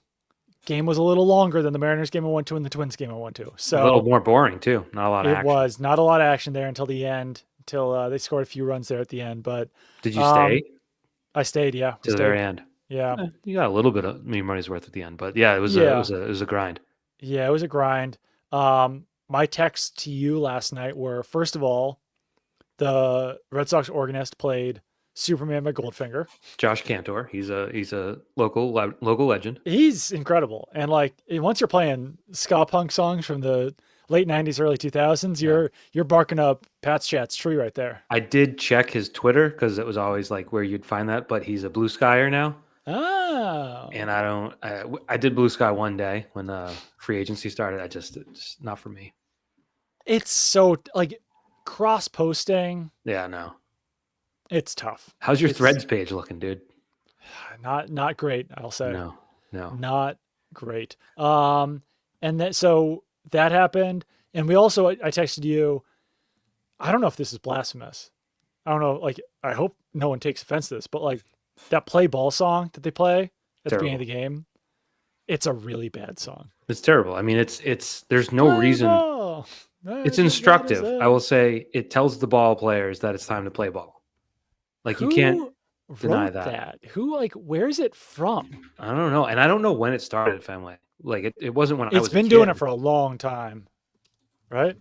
game was a little longer than the Mariners game I went to and the Twins game I went to. So a little more boring too. Not a lot of action. It was not a lot of action there until the end, until they scored a few runs there at the end. But did you stay? I stayed, yeah. To the very end. Yeah. You got a little bit of money's worth at the end, but yeah, it was a grind. Yeah, it was a grind. My texts to you last night were, first of all, the Red Sox organist played Superman by Goldfinger. Josh Cantor, he's a local legend. He's incredible. And once you're playing ska punk songs from the late 90s, early 2000s, you're barking up Pat's Chat's tree right there. I did check his Twitter because it was always like where you'd find that, but he's a Blue Skyer now. Oh. And I did Blue Sky one day when free agency started. It's not for me. It's so cross posting. Yeah, no. It's tough. How's your Threads page looking, dude? Not great, I'll say. No. Not great. And so that happened. And we also, I texted you, I don't know if this is blasphemous. I don't know. I hope no one takes offense to this, but that play ball song that they play at the beginning of the game, it's a really bad song. It's terrible. I mean, there's no reason. It's instructive. I will say it tells the ball players that it's time to play ball. You can't deny that. Who, where is it from? I don't know. And I don't know when it started at Fenway. It wasn't when I was It's been doing it for a long time, right?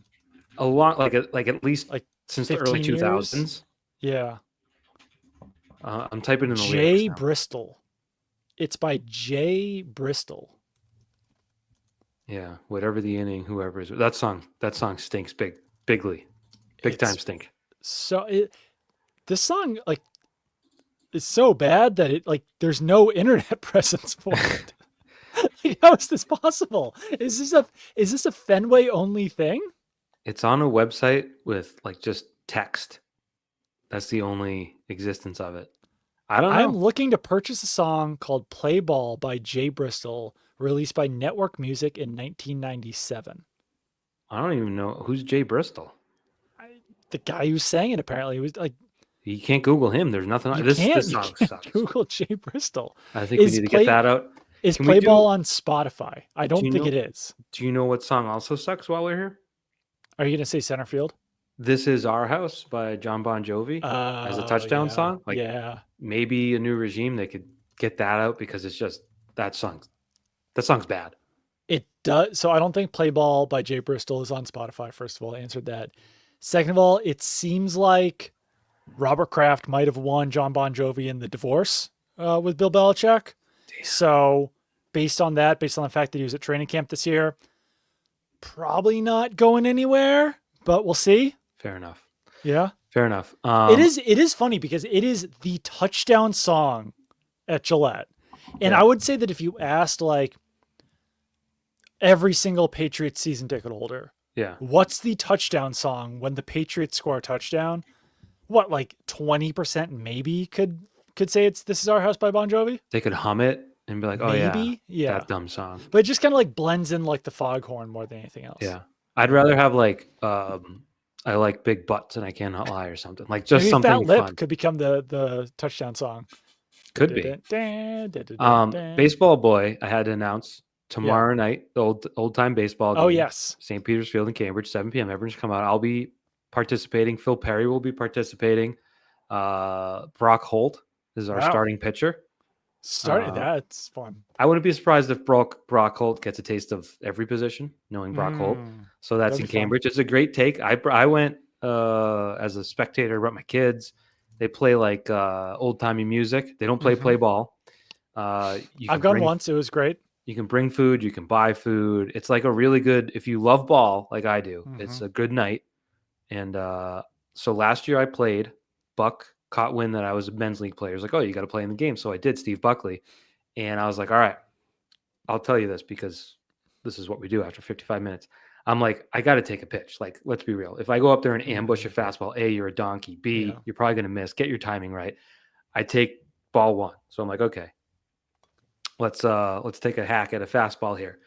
A long, at least since the early 2000s. Years? Yeah. I'm typing in the Jay Bristol. It's by Jay Bristol. Yeah, whatever the inning, whoever is that song stinks bigly, big time stink. So this song is so bad that it there's no internet presence for it. How is this possible? Is this a Fenway only thing? It's on a website with just text. That's the only existence of it. I don't know. I'm looking to purchase a song called Play Ball by Jay Bristol, released by Network Music in 1997. I don't even know. Who's Jay Bristol? the guy who sang it apparently was like, You can't Google him. There's nothing. you This can't this you song can't sucks. Google Jay Bristol. I think we Is need to get play that out. is Can we play ball do? on Spotify? I Do don't you think know? it is. Do you know what song also sucks while we're here? Are you gonna say center field? This Is Our House by John Bon Jovi as a Oh touchdown yeah, song. Like yeah. maybe a new regime they could get that out because it's just that song's bad. It does. So I don't think Play Ball by Jay Bristol is on Spotify. First of all, I answered that. Second of all, it seems like Robert Kraft might have won John Bon Jovi in the divorce with Bill Belichick. Damn. So based on that, based on the fact that he was at training camp this year, probably not going anywhere. But we'll see. Fair enough. Yeah. Fair enough. It is funny because it is the touchdown song at Gillette. And Yeah. I would say that if you asked like every single Patriots season ticket holder, Yeah. what's the touchdown song when the Patriots score a touchdown? What, like 20% maybe could say it's This Is Our House by Bon Jovi? They could hum it and be like, "Oh yeah, Maybe. Yeah. that dumb song." But it just kind of like blends in like the foghorn more than anything else. Yeah. I'd rather have like I like big butts and I cannot lie or something. Like just Maybe Fat something Lip fun. could become the touchdown song. Could be. Baseball boy, I had to announce tomorrow night, the old time baseball game. Oh yes. St. Peter's Field in Cambridge, 7 p.m. Everyone should come out. I'll be participating. Phil Perry will be participating. Brock Holt is our starting pitcher. That's fun. I wouldn't be surprised if Brock Holt gets a taste of every position, knowing Brock Holt. So that's in Cambridge. It's a great take. I went as a spectator, brought my kids. They play like old timey music. They don't play ball. I've gone once. It was great. You can bring food. You can buy food. It's like a really good. If you love ball like I do, it's a good night. And so last year I played. Buck caught wind that I was a men's league player. He's like, "Oh, you got to play in the game." So I did. Steve Buckley, and I was like, "All right, I'll tell you this because this is what we do after 55 minutes." I'm like, I got to take a pitch. Like, let's be real. If I go up there and ambush a fastball, A, you're a donkey. B, you're probably going to miss. Get your timing right. I take ball one. So I'm like, okay, let's take a hack at a fastball here.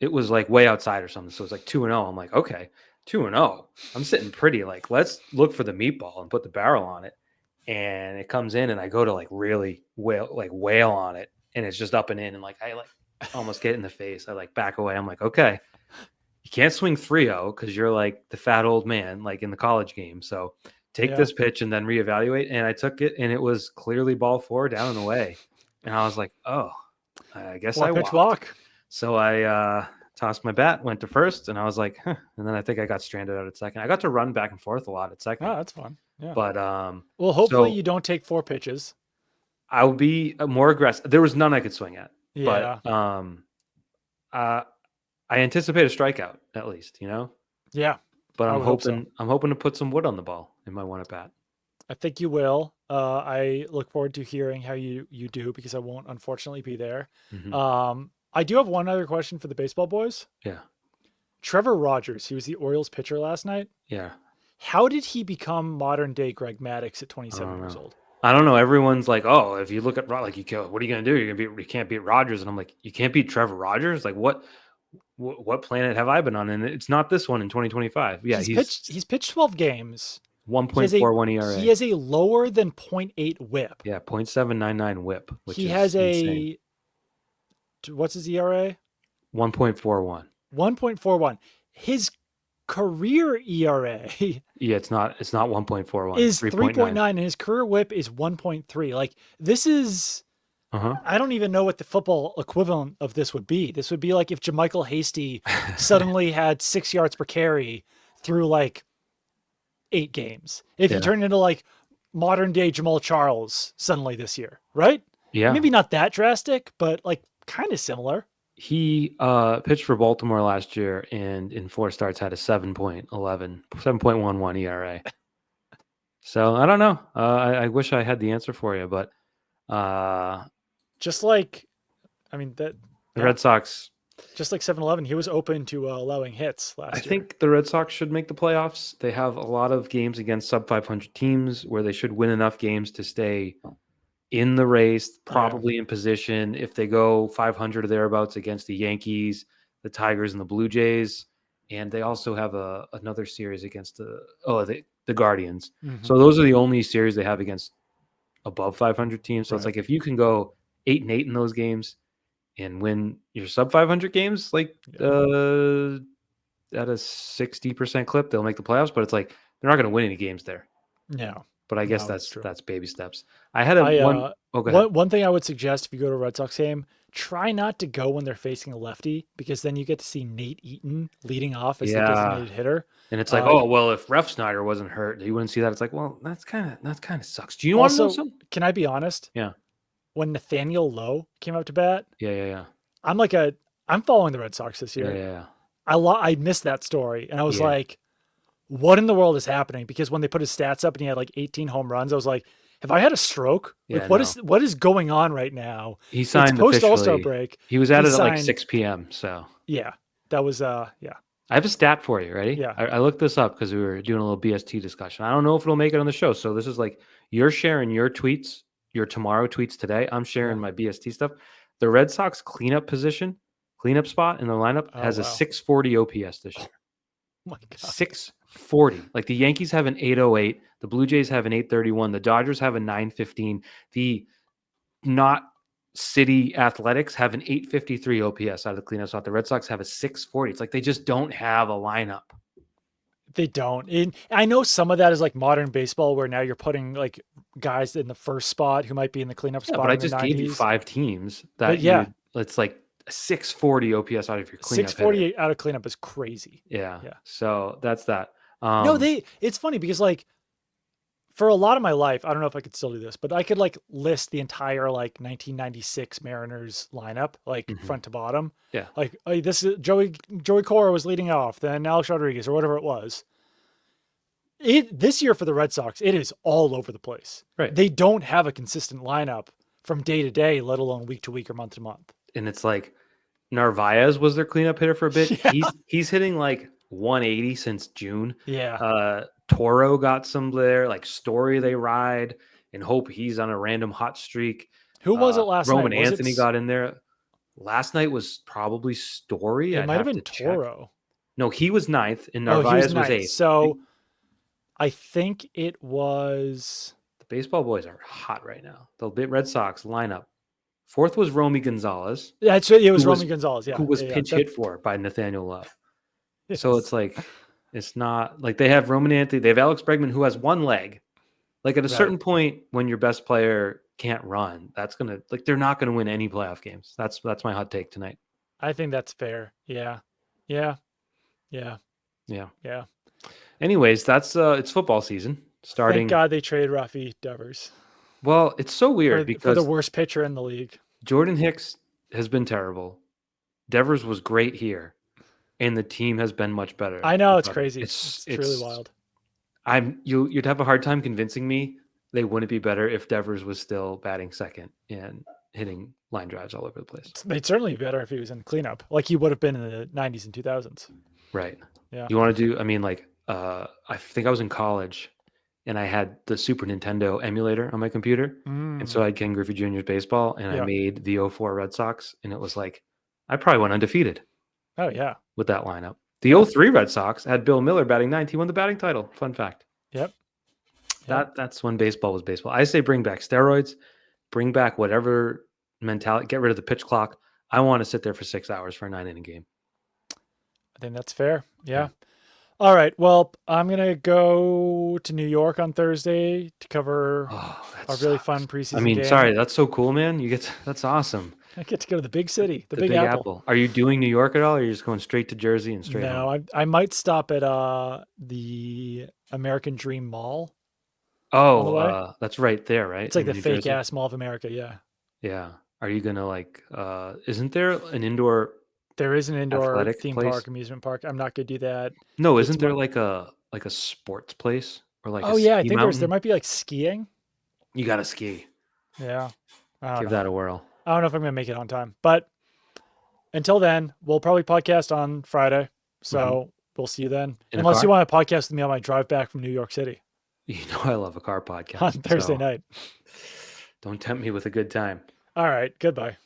It was like way outside or something. So it's like 2-0. I'm like, okay, 2-0. I'm sitting pretty. Like, let's look for the meatball and put the barrel on it. And it comes in and I go to like really wail on it. And it's just up and in. And like, I like almost get in the face. I like back away. I'm like, okay. You can't swing 3-0 because you're like the fat old man, like in the college game. So take this pitch and then reevaluate. And I took it, and it was clearly ball 4 down and away. And I was like, oh, I guess I walked. So I tossed my bat, went to first, and I was like, huh. And then I think I got stranded out at second. I got to run back and forth a lot at second. Oh, that's fun. Yeah. But well, hopefully you don't take 4 pitches. I'll be more aggressive. There was none I could swing at. Yeah. But I anticipate a strikeout at least, you know? Yeah. But I'm hoping to put some wood on the ball in my one at bat. I think you will. I look forward to hearing how you do because I won't unfortunately be there. I do have one other question for the baseball boys. Yeah. Trevor Rogers, he was the Orioles pitcher last night. Yeah. How did he become modern day Greg Maddux at 27 years old? I don't know. Everyone's like, oh, if you look at what are you going to do? You can't beat Rogers. And I'm like, you can't beat Trevor Rogers? Like what planet have I been on? And it's not this one in 2025. Yeah, he's pitched 12 games. 1.41 ERA. He has a lower than 0.8 whip. Yeah, 0.799 whip. Which he is has insane. What's his ERA? 1.41. 1.41. His career ERA. Yeah, it's not 1.41. Is 3.9, and his career whip is 1.3. Like this is. I don't even know what the football equivalent of this would be. This would be like if JaMychal Hasty suddenly had 6 yards per carry through like 8 games. If he turned into like modern day Jamal Charles suddenly this year, right? Yeah. Maybe not that drastic, but like kind of similar. He pitched for Baltimore last year and in 4 starts had a 7.11 ERA. So I don't know. I wish I had the answer for you, but just like, I mean, the Red Sox, just like 7-Eleven, he was open to allowing hits last year. I think the Red Sox should make the playoffs. They have a lot of games against sub 500 teams where they should win enough games to stay in the race, probably in position. If they go 500 or thereabouts against the Yankees, the Tigers, and the Blue Jays, and they also have another series against the Guardians. Mm-hmm. So those are the only series they have against above 500 teams. So it's Right. like if you can go 8-8 in those games and win your sub 500 games, like at a 60% clip, they'll make the playoffs. But it's like they're not going to win any games there. No. But I guess No, it's true. that's baby steps. I had a I one. Oh, go ahead. one thing I would suggest if you go to a Red Sox game, try not to go when they're facing a lefty because then you get to see Nate Eaton leading off as the Yeah. designated hitter. And it's like, oh well, if Ref Snyder wasn't hurt, you wouldn't see that. It's like, well, that kind of sucks. Do you want to know Also, something? can I be honest? Yeah. When Nathaniel Lowe came up to bat, Yeah. I'm following the Red Sox this year. Yeah. I missed that story, and I was Yeah. like, what in the world is happening? Because when they put his stats up and he had like 18 home runs, I was like, have I had a stroke? Yeah, Like, what is going on right now? He signed post All-Star officially. break. He was at He it at like signed- 6 p.m. So Yeah, that was I have a stat for you. Ready? Yeah. I looked this up because we were doing a little BST discussion. I don't know if it'll make it on the show. So this is like you're sharing your tweets, your tomorrow tweets today. I'm sharing my BST stuff. The Red Sox cleanup spot in the lineup has a 640 OPS this year. Oh my God. 640. Like the Yankees have an 808. The Blue Jays have an 831. The Dodgers have a 915. The not City Athletics have an 853 OPS out of the cleanup spot. The Red Sox have a 640. It's like they just don't have a lineup. They don't. And I know some of that is like modern baseball where now you're putting like guys in the first spot who might be in the cleanup spot. But I in the just 90s. gave you 5 teams that it's like 640 OPS out of your cleanup. 648 out of cleanup is crazy. Yeah. So that's that. It's funny because like for a lot of my life, I don't know if I could still do this, but I could like list the entire like 1996 Mariners lineup, like front to bottom. Yeah. Like this is Joey Cora was leading off, then Alex Rodriguez or whatever it was. This year for the Red Sox, it is all over the place. Right. They don't have a consistent lineup from day to day, let alone week to week or month to month. And it's like Narvaez was their cleanup hitter for a bit. Yeah. He's hitting like 180 since June. Yeah. Toro got some there, like Story they ride and hope he's on a random hot streak. Who was it last night? Roman Anthony got in there. Last night was probably Story. It might have been Toro. No, he was 9th and Narvaez was 8th. So I think it was... The baseball boys are hot right now. The Red Sox lineup. 4th was Romy Gonzalez. Yeah, it was Romy Gonzalez. Yeah, who was pinch hit for by Nathaniel Lowe. Yes. So it's like, it's not like they have Roman Anthony. They have Alex Bregman who has one leg. Like at a certain point when your best player can't run, that's going to like, they're not going to win any playoff games. That's my hot take tonight. I think that's fair. Yeah. Anyways, that's it's football season starting. Thank God they traded Rafi Devers. Well, it's so weird because for the worst pitcher in the league. Jordan Hicks has been terrible. Devers was great here, and the team has been much better. I know, it's crazy. It's truly wild. You'd have a hard time convincing me they wouldn't be better if Devers was still batting second and hitting line drives all over the place. They'd certainly be better if he was in cleanup, like he would have been in the 90s and 2000s. Right. Yeah. You want to do? I mean, like, I think I was in college. And I had the Super Nintendo emulator on my computer. And so I had Ken Griffey Jr.'s baseball, and I made the 04 Red Sox. And it was like, I probably went undefeated. Oh, yeah. With that lineup. The 03 Red Sox had Bill Miller batting 9th. He won the batting title. Fun fact. Yep. That's when baseball was baseball. I say bring back steroids, bring back whatever mentality, get rid of the pitch clock. I want to sit there for 6 hours for a 9-inning game. I think that's fair. Yeah. All right. Well, I'm going to go to New York on Thursday to cover a really fun preseason game. Sorry, that's so cool, man. That's awesome. I get to go to the big city, the Big Apple. Are you doing New York at all, or are you just going straight to Jersey and straight home? I might stop at the American Dream Mall. Oh, that's right there, right? It's like the fake ass Mall of America, yeah. Yeah. Are you going to like, isn't there an indoor... There is an indoor theme place? park, amusement park. I'm not going to do that. No, isn't there like a sports place or like? Oh yeah, I think there might be like skiing. You got to ski. Yeah, give that a whirl. I don't know if I'm going to make it on time, but until then, we'll probably podcast on Friday. So we'll see you then. Unless you want to podcast with me on my drive back from New York City. You know I love a car podcast on Thursday night. Don't tempt me with a good time. All right. Goodbye.